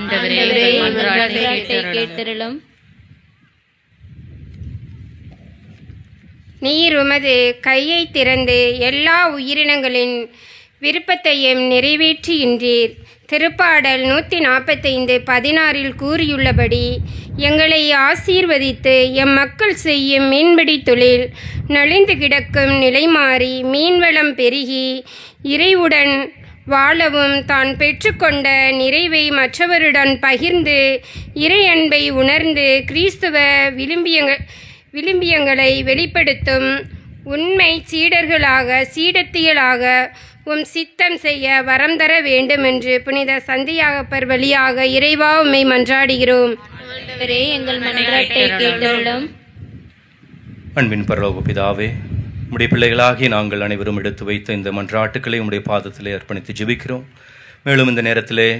நீர் உமது கையை திறந்து எல்லா உயிரினங்களின் விருப்பத்தையும் நிறைவேற்றுகின்றீர். திருப்பாடல் 145:16 கூறியுள்ளபடி எங்களை ஆசீர்வதித்து எம் மக்கள் செய்யும் மீன்பிடி தொழில் நலிந்து கிடக்கும் நிலை மாறி மீன்வளம் பெருகி இறைவுடன் வாழவும் தான் பெற்றுக்கொண்ட நிறைவை மற்றவருடன் பகிர்ந்து இறை அன்பை உணர்ந்து கிறிஸ்துவ விழும்பியங்களை வெளிப்படுத்தும் உண்மை சீடத்திகளாக உம் சித்தம் செய்ய வரம் தர வேண்டும் என்று புனித சந்தியாகப்பர் வழியாக இறைவா உம்மை மன்றாடுகிறோம். எங்கள் மன்றாட்டை கேட்டருளும். அன்பின் பரலோக பிதாவே, உம்முடைய பிள்ளைகளாகிய நாங்கள் அனைவரும் எடுத்து வைத்த இந்த மன்றாட்டுக்களை உம்முடைய பாதத்திலே அர்ப்பணித்து ஜெபிக்கிறோம். மேலும் இந்த நேரத்திலே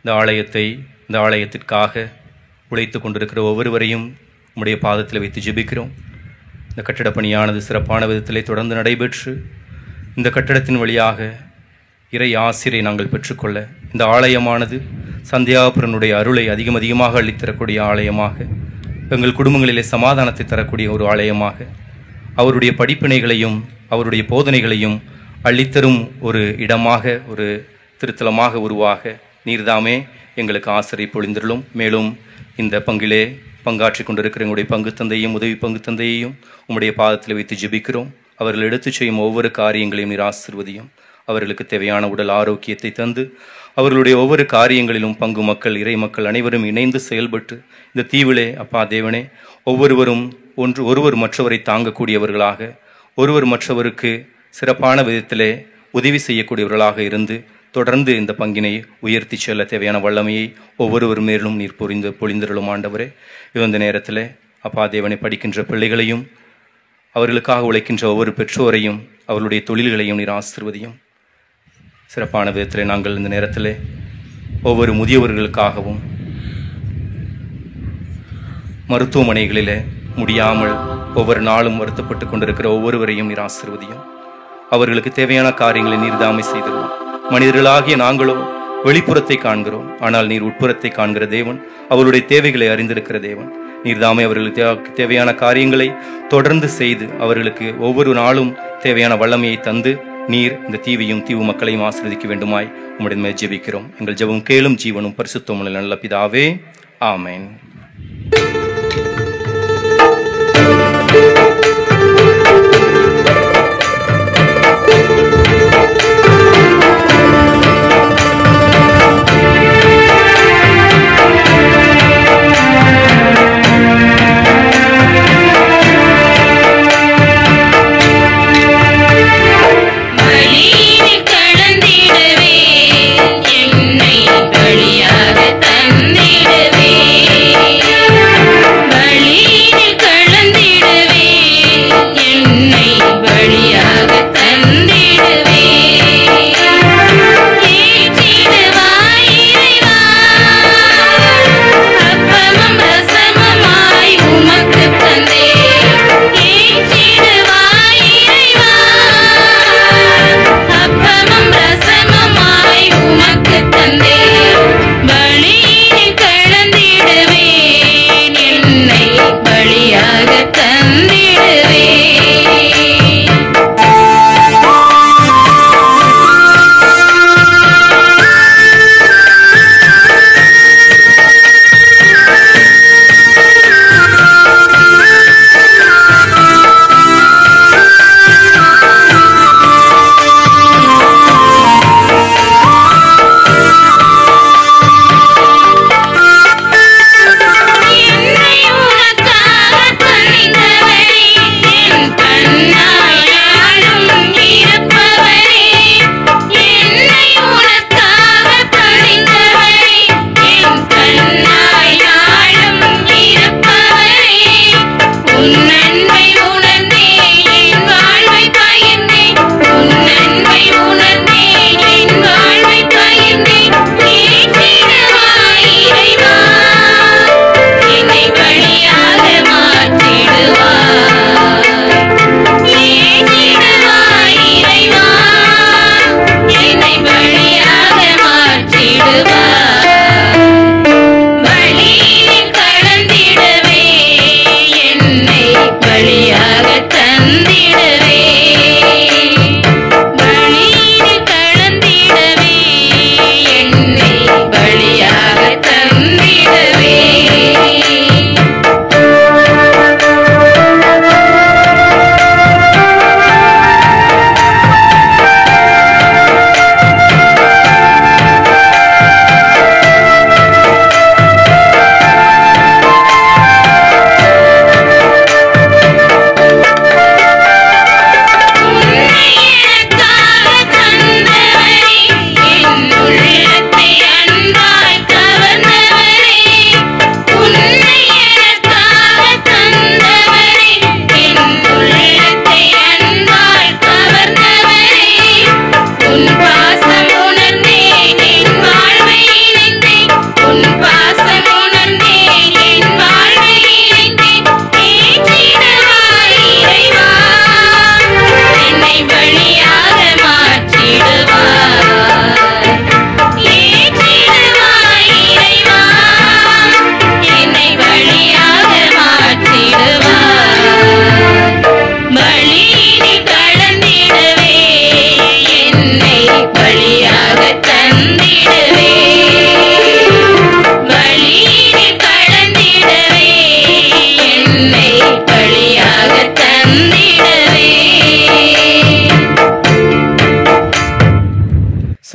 இந்த ஆலயத்திற்காக உழைத்து கொண்டிருக்கிற ஒவ்வொருவரையும் உம்முடைய பாதத்தில் வைத்து ஜெபிக்கிறோம். இந்த கட்டிடப் பணியானது சிறப்பான விதத்திலே தொடர்ந்து நடைபெற்று இந்த கட்டடத்தின் வழியாக இறை ஆசிரை நாங்கள் பெற்றுக்கொள்ள, இந்த ஆலயமானது சந்தியாகப்பரனுடைய அருளை அதிகமாக அள்ளித்தரக்கூடிய ஆலயமாக, எங்கள் குடும்பங்களிலே சமாதானத்தை தரக்கூடிய ஒரு ஆலயமாக, அவருடைய படிப்பினைகளையும் அவருடைய போதனைகளையும் அள்ளித்தரும் ஒரு இடமாக, ஒரு திருத்தலமாக உருவாக நீர்தாமே எங்களுக்கு ஆசிரை பொழிந்தருளும். மேலும் இந்த பங்கிலே பங்காற்றி கொண்டிருக்கிற எங்களுடைய பங்கு தந்தையும் உதவி பங்கு தந்தையையும் உம்முடைய பாதத்தில் வைத்து ஜெபிக்கிறோம். அவர்கள் எடுத்து செய்யும் ஒவ்வொரு காரியங்களையும் நீர் ஆசீர்வதியும். அவர்களுக்கு தேவையான உடல் ஆரோக்கியத்தை தந்து அவர்களுடைய ஒவ்வொரு காரியங்களிலும் பங்கு மக்கள், இறை மக்கள் அனைவரும் இணைந்து செயல்பட்டு இந்த தீவிலே அப்பா தேவனே ஒவ்வொருவரும் ஒருவர் மற்றவரை தாங்கக்கூடியவர்களாக, ஒருவர் மற்றவருக்கு சிறப்பான விதத்திலே உதவி செய்யக்கூடியவர்களாக இருந்து தொடர்ந்து இந்த பங்கினை உயர்த்தி செல்ல தேவையான வல்லமையை ஒவ்வொருவர் மேலும் நீர் பொழிந்தருளும் ஆண்டவரே. இந்த நேரத்தில் அப்பா தேவனை படிக்கின்ற பிள்ளைகளையும் அவர்களுக்காக உழைக்கின்ற ஒவ்வொரு பெற்றோரையும் அவர்களுடைய தொழில்களையும் நீர் ஆசீர்வதியும். சிறப்பான விதத்தில் நாங்கள் இந்த நேரத்தில் ஒவ்வொரு முதியவர்களுக்காகவும் மருத்துவமனைகளில் முடியாமல் ஒவ்வொரு நாளும் வருத்தப்பட்டு கொண்டிருக்கிற ஒவ்வொருவரையும் நீர் ஆசீர்வதியும். அவர்களுக்கு தேவையான காரியங்களை நீர் தாமே செய்திருவோம். மனிதர்களாகிய நாங்களோ வெளிப்புறத்தை காண்கிறோம், ஆனால் நீர் உட்புறத்தை காண்கிற தேவன், அவருடைய தேவைகளை அறிந்திருக்கிற தேவன். நீர் தாமே அவர்களுக்கு தேவையான காரியங்களை தொடர்ந்து செய்து அவர்களுக்கு ஒவ்வொரு நாளும் தேவையான வல்லமையை தந்து நீர் இந்த தீவையும் தீவு மக்களையும் ஆசீர்வதிக்க வேண்டுமாய் உம்முடைய ஜெபிக்கிறோம். எங்கள் ஜெபம் கேளும் ஜீவனும் பரிசுத்தமுள்ள நல்ல பிதாவே, ஆமென். என்னை பலியாக தந்திடுவே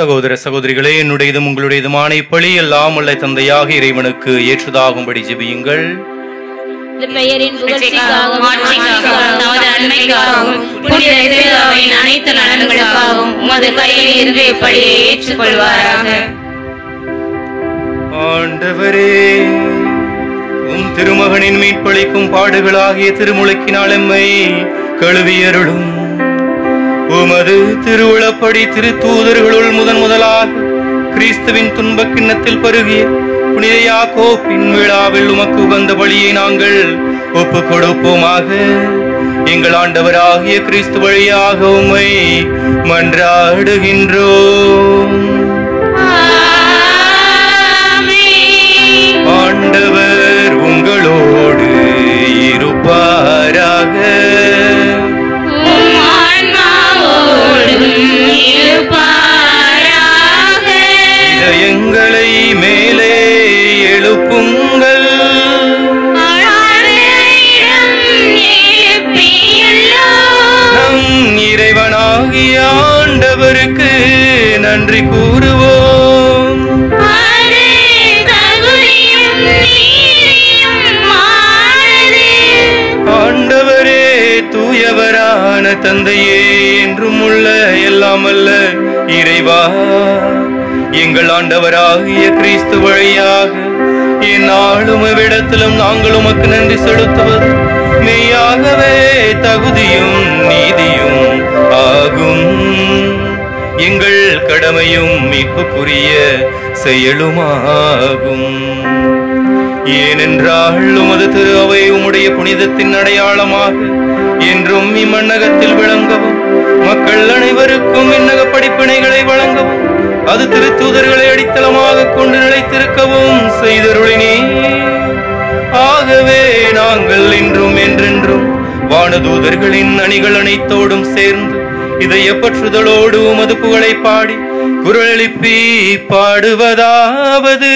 சகோதர சகோதரிகளே, என்னுடையதும் உங்களுடையதுமான இப்பழி எல்லாம் உள்ள தந்தையாக இறைவனுக்கு ஏற்றதாகும்படி ஜெபியுங்கள். இந்த பெயரின் புகழ்ச்சிக்காகவும் மாட்சிக்காகவும் தமது நன்மைக்காகவும் புனித திருஅவையின் அனைத்து நலன்களுக்காகவும் உமது கையில் இருந்து இப்படியை ஏற்றுக்கொள்வாராக. ஆண்டவரே, உம் திருமகனின் மீட்பளிக்கும் பாடுகளாகிய திருமுழுக்கினால் எம்மை கழுவியருளும். உமது திருவுளப்படி திருத்தூதர்களுள் முதலாக கிறிஸ்துவின் துன்பக் கிண்ணத்தில் பருகிய புனித யாக்கோபின் விழாவில் உமக்கு உகந்த பலியை நாங்கள் ஒப்புக் கொடுப்போமாக. எங்கள் ஆண்டவராகிய கிறிஸ்து வழியாக உம்மை மன்றாடுகின்றோம். ஆண்டவர் உங்களோடு இருப்பாராக. இதயங்களை மேலே எழுப்புங்கள். நம் இறைவனாகிய ஆண்டவருக்கு நன்றி கூறுவோம். ஆண்டவரே, தூயவரான தந்தையே, என்றும் உள்ள எல்லாம் அல்ல இறைவா, எங்கள் ஆண்டவராகிய கிறிஸ்து வழியாக எந்நாளும் எவ்விடத்திலும் நாங்கள் உமக்கு நன்றி செலுத்துவது மெய்யாகவே தகுதியும் நீதியும் ஆகும். எங்கள் கடமையும் மீட்புக்குரிய செயலுமாகும். ஏனென்றால் உமது திரு அவை உம்முடைய புனிதத்தின் அடையாளமாக என்றும் இம்மண்ணகத்தில் விளங்கவும், மக்கள் அனைவருக்கும் இன்னக படிப்பினைகளை வழங்கவும், அது திருத்தூதர்களை அடித்தளமாக கொண்டு நிலைத்திருக்கவும் செய்தருளினே. ஆகவே நாங்கள் இன்றும் என்றென்றும் வானதூதர்களின் அணிகள் அனைத்தோடும் சேர்ந்து இதயப்பற்றுதலோடு உமது புகழை பாடி குரல் எழுப்பி பாடுவதாவது: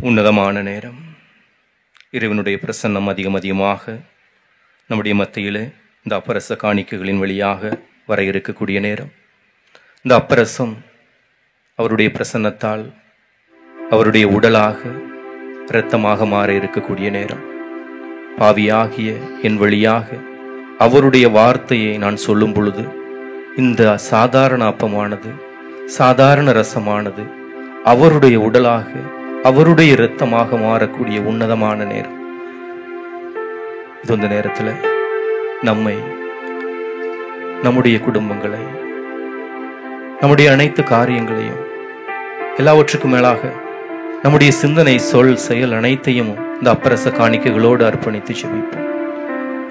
உன்னதமான நேரம். இறைவனுடைய பிரசன்னம் அதிகமாக நம்முடைய மத்தியிலே இந்த அப்பரச காணிக்கைகளின் வழியாக வர இருக்கக்கூடிய நேரம். இந்த அப்பரசம் அவருடைய பிரசன்னத்தால் அவருடைய உடலாக இரத்தமாக மாற இருக்கக்கூடிய நேரம். பாவியாகிய என் வழியாக அவருடைய வார்த்தையை நான் சொல்லும் பொழுது இந்த சாதாரண அப்பமானது, சாதாரண ரசமானது அவருடைய உடலாக அவருடைய இரத்தமாக மாறக்கூடிய உன்னதமான நேரம். இது இந்த நேரத்தில் நம்மை, நம்முடைய குடும்பங்களை, நம்முடைய அனைத்து காரியங்களையும், எல்லாவற்றுக்கும் மேலாக நம்முடைய சிந்தனை, சொல், செயல் அனைத்தையும் இந்த அப்பரச காணிக்கைகளோடு அர்ப்பணித்து ஜெபிப்போம்.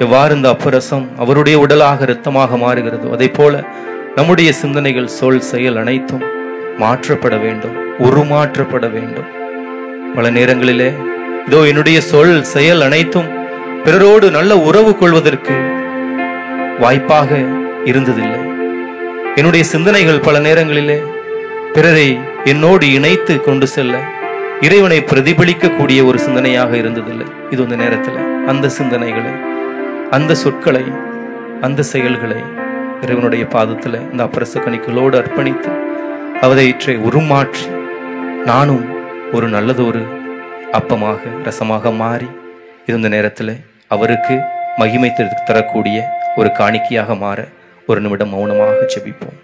எவ்வாறு இந்த அப்பரசம் அவருடைய உடலாக இரத்தமாக மாறுகிறதோ அதே போல நம்முடைய சிந்தனைகள், சொல், செயல் அனைத்தும் மாற்றப்பட வேண்டும், உருமாற்றப்பட வேண்டும். பல நேரங்களிலே இதோ என்னுடைய சொல், செயல் அனைத்தும் பிறரோடு நல்ல உறவு கொள்வதற்கு வாய்ப்பாக இருந்ததில்லை. என்னுடைய சிந்தனைகள் பல நேரங்களிலே பிறரை என்னோடு இணைத்து கொண்டு செல்ல, இறைவனை பிரதிபலிக்கக்கூடிய ஒரு சிந்தனையாக இருந்ததில்லை. இது இந்த நேரத்தில் அந்த சிந்தனைகளை, அந்த சொற்களை, அந்த செயல்களை இறைவனுடைய பாதத்தில் இந்த அப்பரச கனிகளோடு அர்ப்பணித்து அவற்றை உருமாற்றி நானும் ஒரு நல்லதொரு அப்பமாக, ரசமாக மாறி இது இந்த நேரத்தில் அவருக்கு மகிமை தரக்கூடிய ஒரு காணிக்கையாக மாற ஒரு நிமிடம் மௌனமாக ஜெபிப்போம்.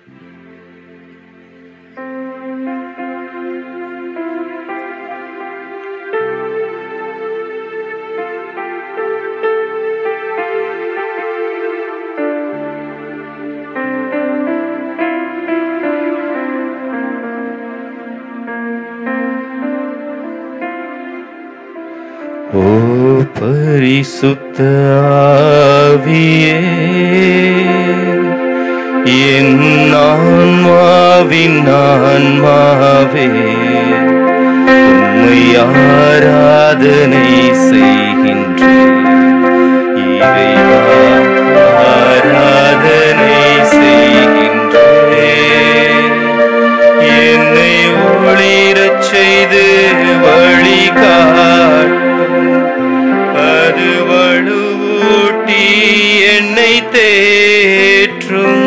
ஓ பரிசுத்த ஆவியே, என் ஆன்மாவின் ஆன்மாவே, உம்மை ஆராதனை செய்கின்றேன். இறைவா ஆராதனை செய்கின்றேன். என்னை ஒளிரச் செய்து வழிகாட்டும், அது வலுவூட்டி என்னை தேற்றும்.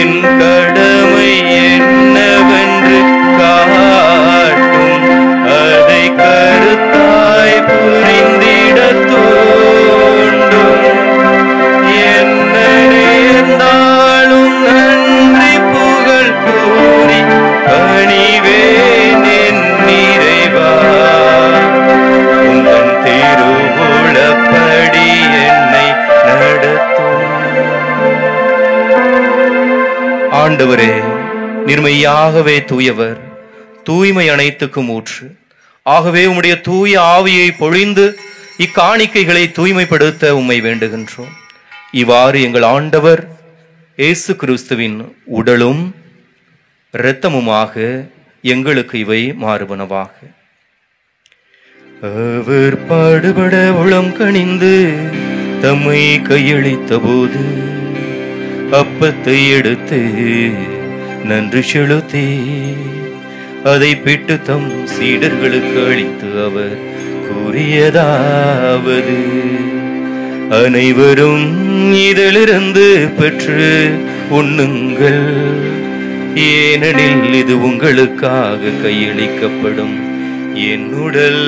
என் கடமை என்னவென்று காட்டும், அதை கருத்தாய் புரிந்திட தோண்டும். என்ன நேர்ந்தாலும் நன்றி புகழ் கூறி பணிவேன் என் இறைவா. உந்தன் திருவுளப்படி என்னை நடத்தும். ஆண்டவரே, நிர்மையாகவே தூயவர், தூய்மை அனைத்துக்கும் ஊற்று. ஆகவே உம்முடைய தூய ஆவியை பொழிந்து இக்காணிக்கைகளை தூய்மைப்படுத்த உம்மை வேண்டுகின்றோம். இவ்வாறு எங்கள் ஆண்டவர் இயேசு கிறிஸ்துவின் உடலும் இரத்தமுமாக எங்களுக்கு இவை மாறுபனவாக. அவர் பாடுபட உளம் கனிந்து தம்மை கையளித்த போது அப்பத்தை எடுத்து நன்றி செலுத்தி அதை பிட்டு தம் சீடர்களுக்கு அளித்து அவர் கூறியதாவது: அனைவரும் இதிலிருந்து பெற்று உண்ணுங்கள், ஏனெனில் இது உங்களுக்காக கையளிக்கப்படும் என் உடல்.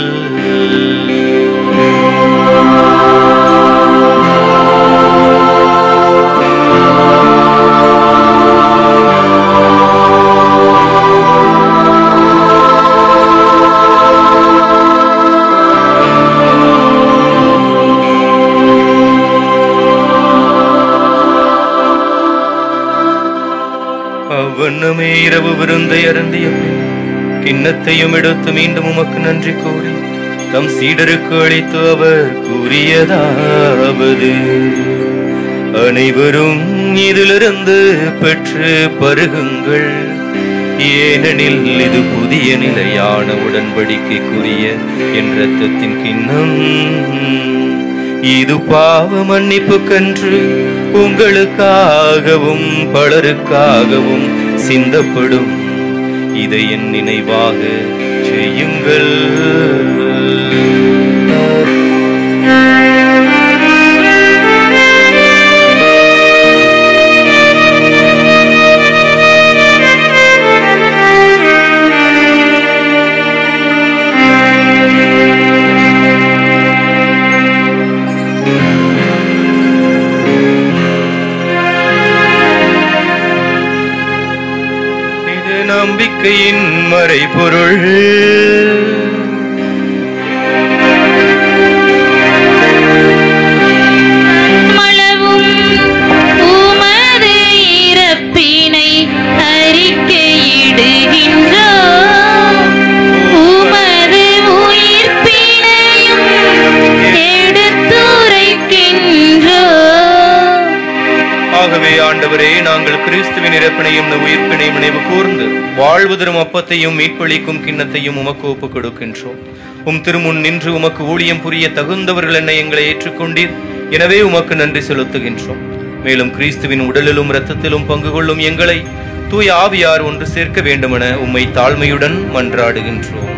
அவ்வண்ணமே இரவு விருந்தை அருந்திய பின் கிண்ணத்தையும் எடுத்து மீண்டும் உமக்கு நன்றி கூறி தம் சீடருக்கு அளித்து அவர் கூறியதாவது: அனைவரும் இதிலிருந்து பெற்று பருகுங்கள், ஏனெனில் இது புதிய நிலையான உடன்படிக்கைக்குரிய என் இரத்தத்தின் கிண்ணம். இது பாவ மன்னிப்புக்கன்று உங்களுக்காகவும் பலருக்காகவும் சிந்தப்படும். இதை என் நினைவாக செய்யுங்கள். நம்பிக்கையின் மறைபொருள். மளவும் உமது இறப்பினை அறிக்கையிடுகின்றோம், உமது உயிர்ப்பினையும் எடுத்துரைக்கின்றோம். ஆகவே ஆண்டவரே, நாங்கள் கிறிஸ்துவின் இறப்பினையும் உயிர்ப்பினையும் நினைவு கூர்ந்து வாழ்வதரும் அப்பத்தையும் மீட்பளிக்கும் கிண்ணத்தையும் உமக்கு ஒப்புக் கொடுக்கின்றோம். உம் திருமுன் நின்று உமக்கு ஊழியம் புரிய தகுந்தவர்கள் என்னை எங்களை ஏற்றுக்கொண்டீர். எனவே உமக்கு நன்றி செலுத்துகின்றோம். மேலும் கிறிஸ்துவின் உடலிலும் இரத்தத்திலும் பங்கு கொள்ளும் எங்களை தூய ஆவியார் ஒன்று சேர்க்க வேண்டுமென உம்மை தாழ்மையுடன் மன்றாடுகின்றோம்.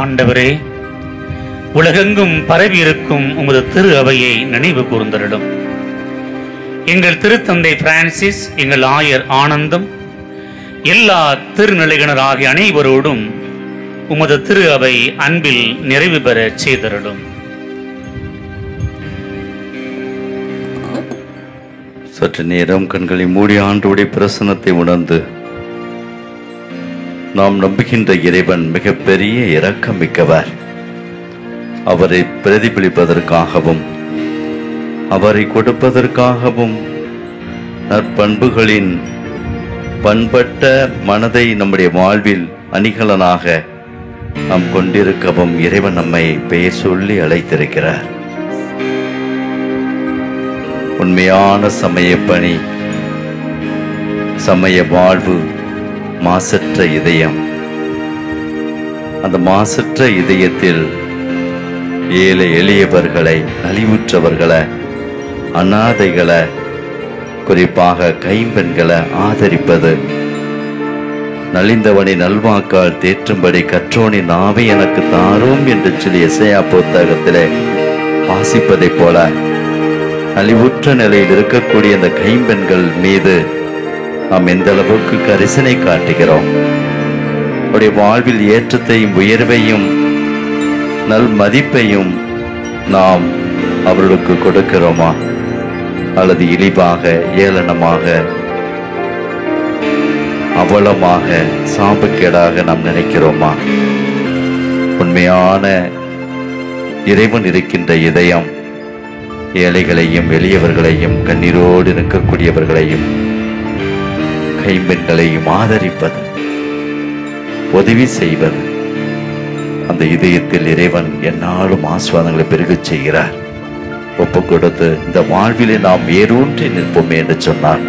ஆண்டவரே, உலகெங்கும் பரவி இருக்கும் உமது திரு அவையை நினைவு கூர்ந்தருளும். எங்கள் திருத்தந்தை பிரான்சிஸ், எங்கள் ஆயர் ஆனந்தம், எல்லா திருநிலையினர் ஆகிய அனைவரோடும் உமது திரு அவை அன்பில் நிறைவு பெற செய்தருளும். சற்று நேரம் கண்களை மூடி ஆண்டவருடைய பிரசன்னத்தை உணர்ந்து, நாம் நம்புகின்ற இறைவன் மிகப்பெரிய இரக்கம் மிக்கவர். அவரை பிரதிபலிப்பதற்காகவும் அவரை கொடுப்பதற்காகவும் நற்பண்புகளின் பண்பட்ட மனதை நம்முடைய வாழ்வில் அணிகலனாக நாம் கொண்டிருக்கவும் இறைவன் நம்மை பெயர் சொல்லி அழைத்திருக்கிறார். உண்மையான சமய பணி, சமய வாழ்வு, மாசற்ற இதயம். அந்த மாசற்ற இதயத்தில் ஏழை எளியவர்களை, நலிவுற்றவர்களை, அநாதைகளை, குறிப்பாக கைம்பெண்களை ஆதரிப்பது, நலிந்தவனை நல்வாக்கால் தேற்றும்படி கற்றோனின் நாவை எனக்கு தாரோம் என்று சொல்லி எசையா புத்தகத்திலே வாசிப்பதைப் போல நலிவுற்ற நிலையில் இருக்கக்கூடிய இந்த கைம்பெண்கள் மீது நாம் எந்த அளவுக்கு கரிசனை காட்டுகிறோம்? அவருடைய வாழ்வில் ஏற்றத்தையும் உயர்வையும் நல் மதிப்பையும் நாம் அவர்களுக்கு கொடுக்கிறோமா? அல்லது இழிவாக, ஏளனமாக, அவலமாக, சாபக்கேடாக நாம் நினைக்கிறோமா? உண்மையான இறைவன் இருக்கின்ற இதயம் ஏழைகளையும் எளியவர்களையும் கண்ணீரோடு நிற்கக்கூடியவர்களையும் கைம்பெண்களையும் ஆதரிப்பது, உதவி செய்வது. அந்த இதயத்தில் இறைவன் என்னாலும் ஆசீர்வாதங்களை பெருகச் செய்கிறார். ஒப்பு கொடுத்து இந்த வாழ்விலே நாம் வேரூன்றி நிற்போமே என்று சொன்னார்.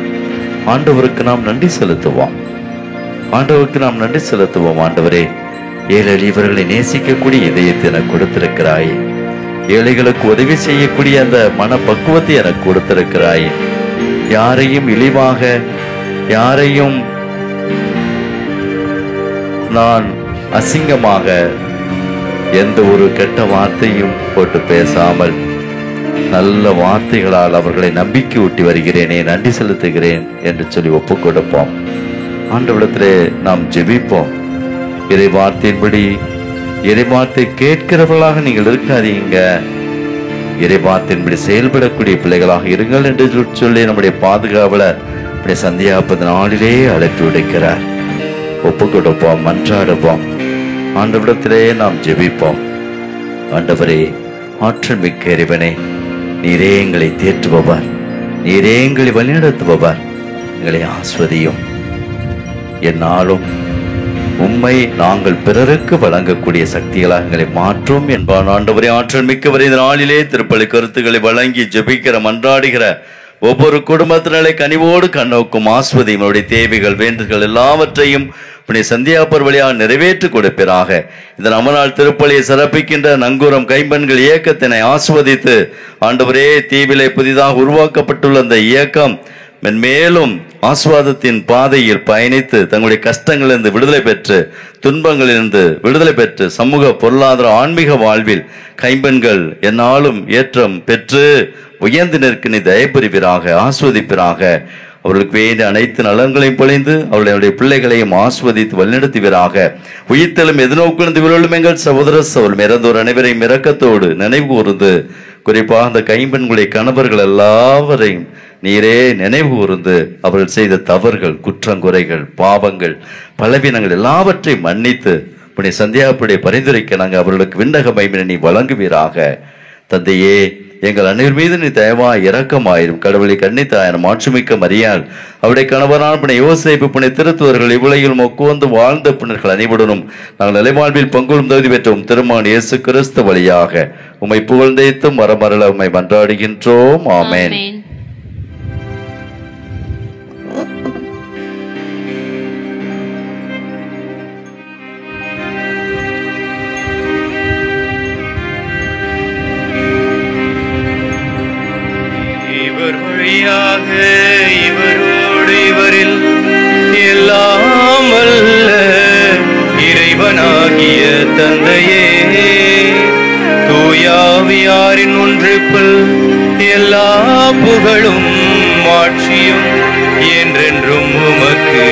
ஆண்டவருக்கு நாம் நன்றி செலுத்துவோம். ஆண்டவருக்கு நாம் நன்றி செலுத்துவோம். ஆண்டவரே, ஏழை எளியவர்களை நேசிக்கக்கூடிய இதயத்தை எனக்கு கொடுத்திருக்கிறாய். ஏழைகளுக்கு உதவி செய்யக்கூடிய அந்த மனப்பக்குவத்தை எனக்கு கொடுத்திருக்கிறாய். யாரையும் இழிவாக, யாரையும் நான் அசிங்கமாக எந்த ஒரு கெட்ட வார்த்தையும் போட்டு பேசாமல் நல்ல வார்த்தைகளால் அவர்களை நம்பிக்கை ஊட்டி வருகிறேனே, நன்றி செலுத்துகிறேன் என்று சொல்லி ஒப்புக் கொடுப்போம். ஆண்டவரிடத்திலே நாம் ஜெபிப்போம். இறை வார்த்தையின்படி, இறை வார்த்தை கேட்கிறவர்களாக நீங்கள் இருக்காதீங்க, இறை வார்த்தையின்படி செயல்படக்கூடிய பிள்ளைகளாக இருங்கள் என்று சொல்லி நம்முடைய பாதுகாவலர் இப்படி சந்தியாப்பது நாளிலே அழைத்து விடுக்கிறார். ஒப்பு கொடுப்போம், மன்றாடுவோம். ஆண்டவரிடத்திலே நாம் ஜெபிப்போம். ஆண்டவரே, ஆற்றல் மிக்க இறைவனே, நீரே எங்களை தேற்றுபவர், நீரே எங்களை வழிநடத்துபவர். எங்களை ஆஸ்வதியும். என்னாலும் உம்மை நாங்கள் பிறருக்கு வழங்கக்கூடிய சக்திகளாக எங்களை மாற்றும் என்பான். ஆண்டவரே, ஆற்றல் மிக்கவரை இந்த நாளிலே திருப்பலி கருத்துக்களை வழங்கி ஜெபிக்கிற, மன்றாடுகிற ஒவ்வொரு குடும்பத்தினரை கனிவோடு கண்ணோக்கும் ஆஸ்வதியும். அவருடைய தேவைகள், வேண்டுகள் எல்லாவற்றையும் சந்தியாப்பர் வழியாக நிறைவேற்றி கொடுப்பீராக. இந்த நம்மநாள் திருப்பலியை சிறப்பிக்கின்ற நங்கூரம் கைம்பெண்கள் இயக்கத்தினை ஆஸ்வதித்து, ஆண்டவரே, தீவிலே புதிதாக உருவாக்கப்பட்டுள்ள அந்த இயக்கம் மென்மேலும் ஆஸ்வாதத்தின் பாதையில் பயணித்து தங்களுடைய கஷ்டங்களிலிருந்து விடுதலை பெற்று, துன்பங்களிலிருந்து விடுதலை பெற்று, சமூக பொருளாதார ஆன்மீக வாழ்வில் கைம்பெண்கள் என்னாலும் ஏற்றம் பெற்று உயர்ந்து நிற்க நீ தயபுரிவீராக, ஆஸ்வதிப்பீராக. அவர்களுக்கு வேண்டிய அனைத்து நலன்களையும் பொழிந்து அவர்களுடைய பிள்ளைகளையும் ஆஸ்வதித்து வழிநடத்துவீராக. உயிர்த்தலும் எதிர்நோக்கிலிருந்து விழும் எங்கள் சகோதர சகோதரர் இறந்தோர் அனைவரையும் இரக்கத்தோடு நினைவு கூர்ந்து, குறிப்பாக அந்த கைம்பெண்களுடைய கணவர்கள் எல்லாவரையும் நீரே நினைவு கூர்ந்து அவர்கள் செய்த தவறுகள், குற்றங்குறைகள், பாவங்கள், பலவீனங்கள் எல்லாவற்றையும் மன்னித்து சந்தியாப்புடைய பரிந்துரைக்க நாங்கள் அவர்களுக்கு விண்ணக மைமினை நீ வழங்குவீராக. தந்தையே, எங்கள் அனைவர் மீது நீ தயவாய் இரக்கமாயிரும். கடவுளை கன்னித்தாயான மாட்சிமிக்க மரியாள், அவருடைய கணவரான பின்ன யோசேப்பு, பின்ன திருத்துவர்கள், இவ்வுலகில் மொக்குவந்து வாழ்ந்த பின்னர்கள் அனைவருடனும் நாங்கள் நிலைவாழ்வில் பங்கும் தகுதி பெற்றோம் திருமான் இயேசு கிறிஸ்து வழியாக உம்மை புகழ்ந்தேத்தும் மரமரல உம்மை மன்றாடுகின்றோம். ஆமென். இவரோடு இவரில் எல்லாம் வல்ல இறைவனாகிய தந்தையே, தூயாவியாரின் ஒன்றிப்பில் எல்லா புகழும் ஆட்சியும் என்றென்றும் உமக்கு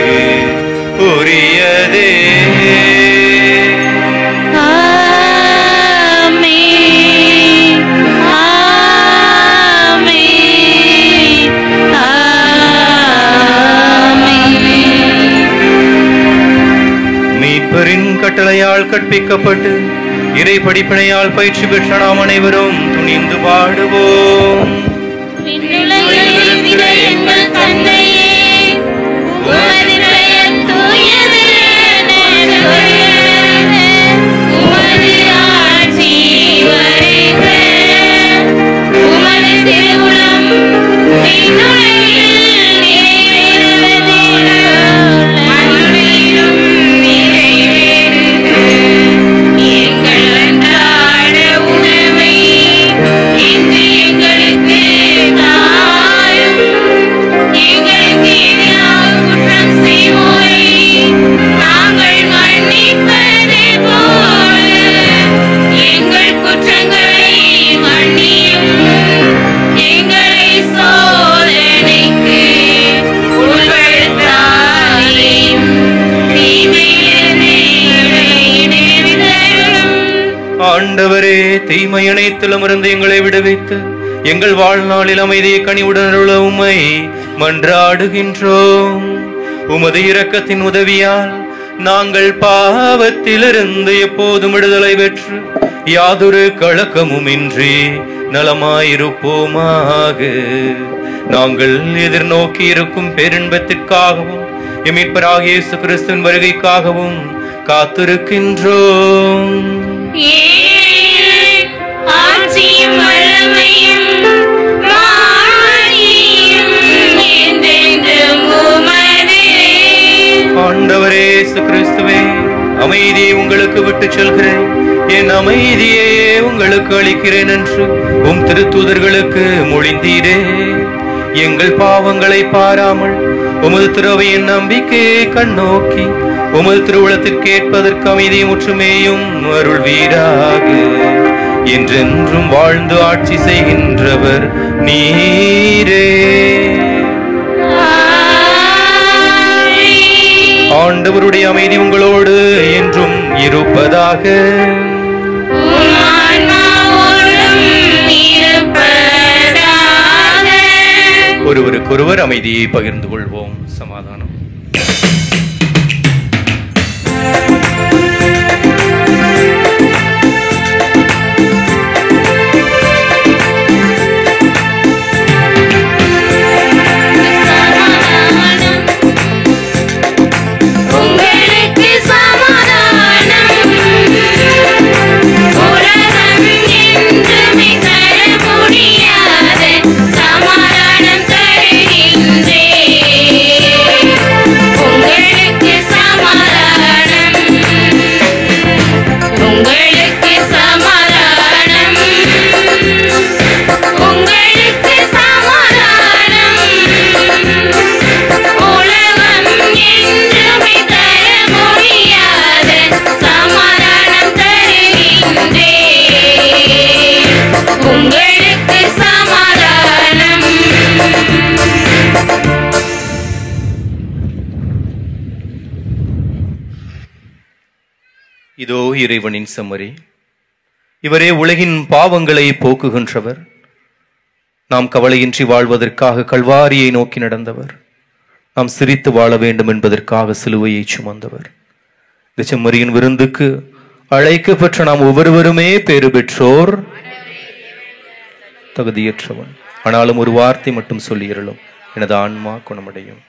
உரியதே. மீட்பரின் கட்டளையால் கற்பிக்கப்பட்டு இறை படிப்பினையால் பயிற்சி பெற்ற நாம் அனைவரும் துணிந்து பாடுவோம். ஆண்டவரே, தீமை அனைத்திலும் இருந்து எங்களை விடுவித்து எங்கள் வாழ்நாளில் அமைதியை கனிவுடன் அருள உம்மை மன்றாடுகின்றோம். உமது இரக்கத்தின் உதவியால் நாங்கள் பாவத்திலிருந்து எப்போதும் விடுதலை பெற்று யாதொரு கலக்கமுமின்றி நலமாயிருப்போமாக. நாங்கள் எதிர்நோக்கி இருக்கும் பேரின்பத்திற்காகவும் மீட்பராகிய இயேசு கிறிஸ்துவின் வருகைக்காகவும் காத்திருக்கின்றோம். ஆண்டவரே இயேசு கிறிஸ்துவே, அமைதியை உங்களுக்கு விட்டு செல்கிறேன், என் அமைதியை உங்களுக்கு அளிக்கிறேன் என்று உம் திருத்தூதர்களுக்கு மொழிந்தீரே. எங்கள் பாவங்களை பாராமல் உமது திருவையின் நம்பிக்கையை கண்ணோக்கி உமது திருவுளத்திற்கு ஏற்பதற்கு அமைதியும் ஒற்றுமையும் அருள்வீராக. என்றென்றும் வாழ்ந்து ஆட்சி செய்கின்றவர் நீரே. ஆண்டவருடைய அமைதி உங்களோடு என்றும் இருப்பதாக. ஒருவருக்கொருவர் அமைதியை பகிர்ந்து கொள்வோம். சமாதானம். இதோ இறைவனின் செம்மறி, இவரே உலகின் பாவங்களை போக்குகின்றவர். நாம் கவலையின்றி வாழ்வதற்காக கல்வாரியை நோக்கி நடந்தவர். நாம் சிரித்து வாழ வேண்டும் என்பதற்காக சிலுவையை சுமந்தவர். இந்த செம்மறியின் விருந்துக்கு அழைக்கப்பெற்ற நாம் ஒவ்வொருவருமே பேறு பெற்றோர். தகுதியற்றவன். ஆனாலும் ஒரு வார்த்தை மட்டும் சொல்லியிருளும், எனது ஆன்மா குணமடையும்.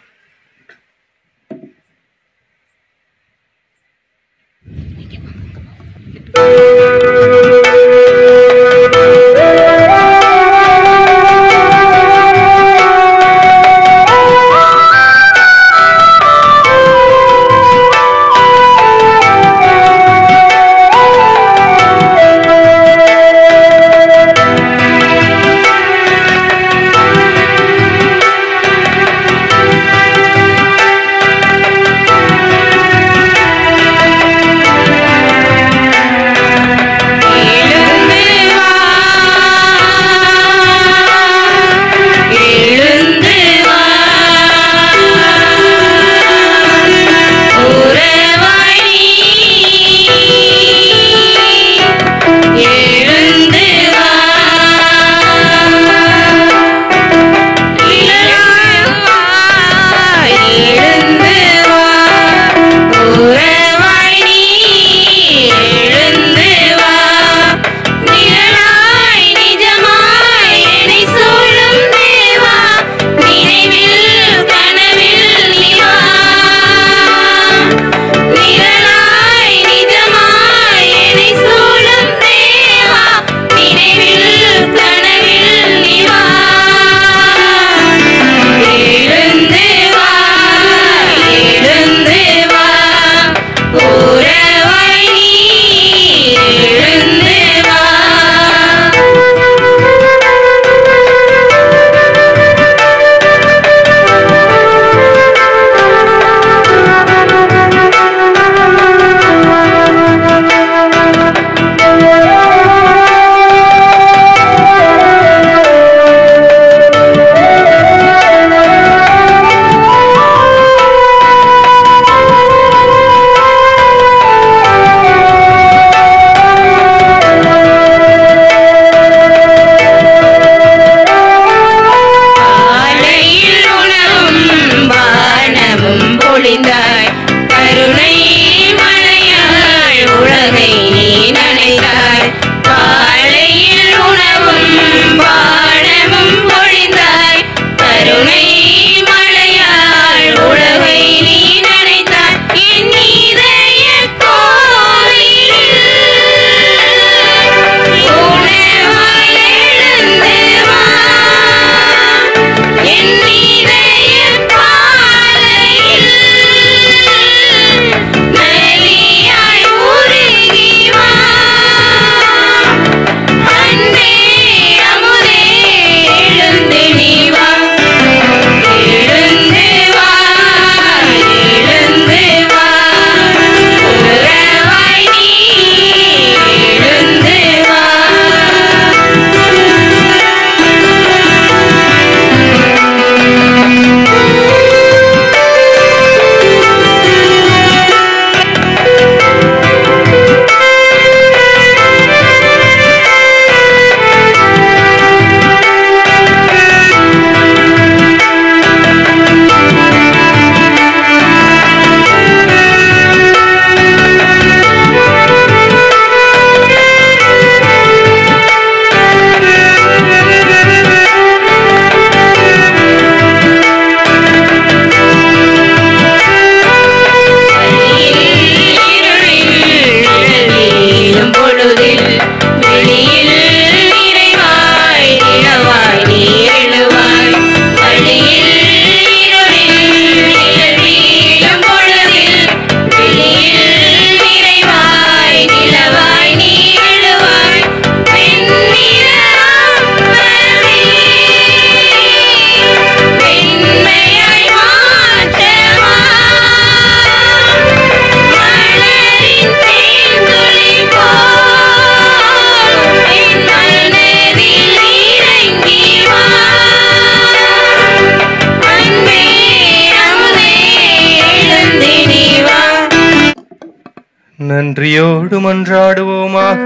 நன்றியோடு மன்றாடுவோமாக.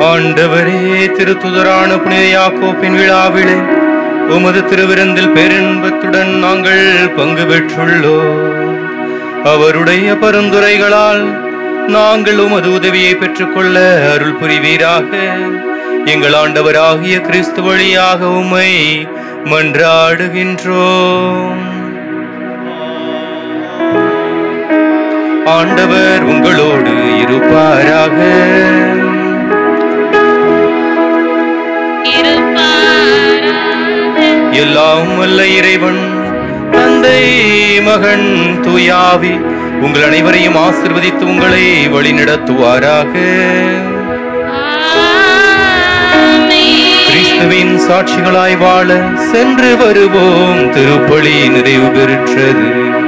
ஆண்டவரே, திருத்துதரான புனித யாக்கோப்பின் விழாவிலே உமது திருவிருந்தில் பேரின்பத்துடன் நாங்கள் பங்கு பெற்றுள்ளோம். அவருடைய பரிந்துரைகளால் நாங்கள் உமது உதவியை பெற்றுக்கொள்ள அருள் புரிவீராக. எங்கள் ஆண்டவராகிய கிறிஸ்து வழியாக உம்மை மன்றாடுகின்றோம். ஆண்டவர் உங்களோடு இருப்பாராக. எல்லாம் வல்ல இறைவன் தந்தை, மகன், தூயாவி உங்கள் அனைவரையும் ஆசீர்வதித்து உங்களை வழிநடத்துவாராக. கிறிஸ்துவின் சாட்சிகளாய் வாழ சென்று வருவோம். திருப்பலி நிறைவு பெற்றது.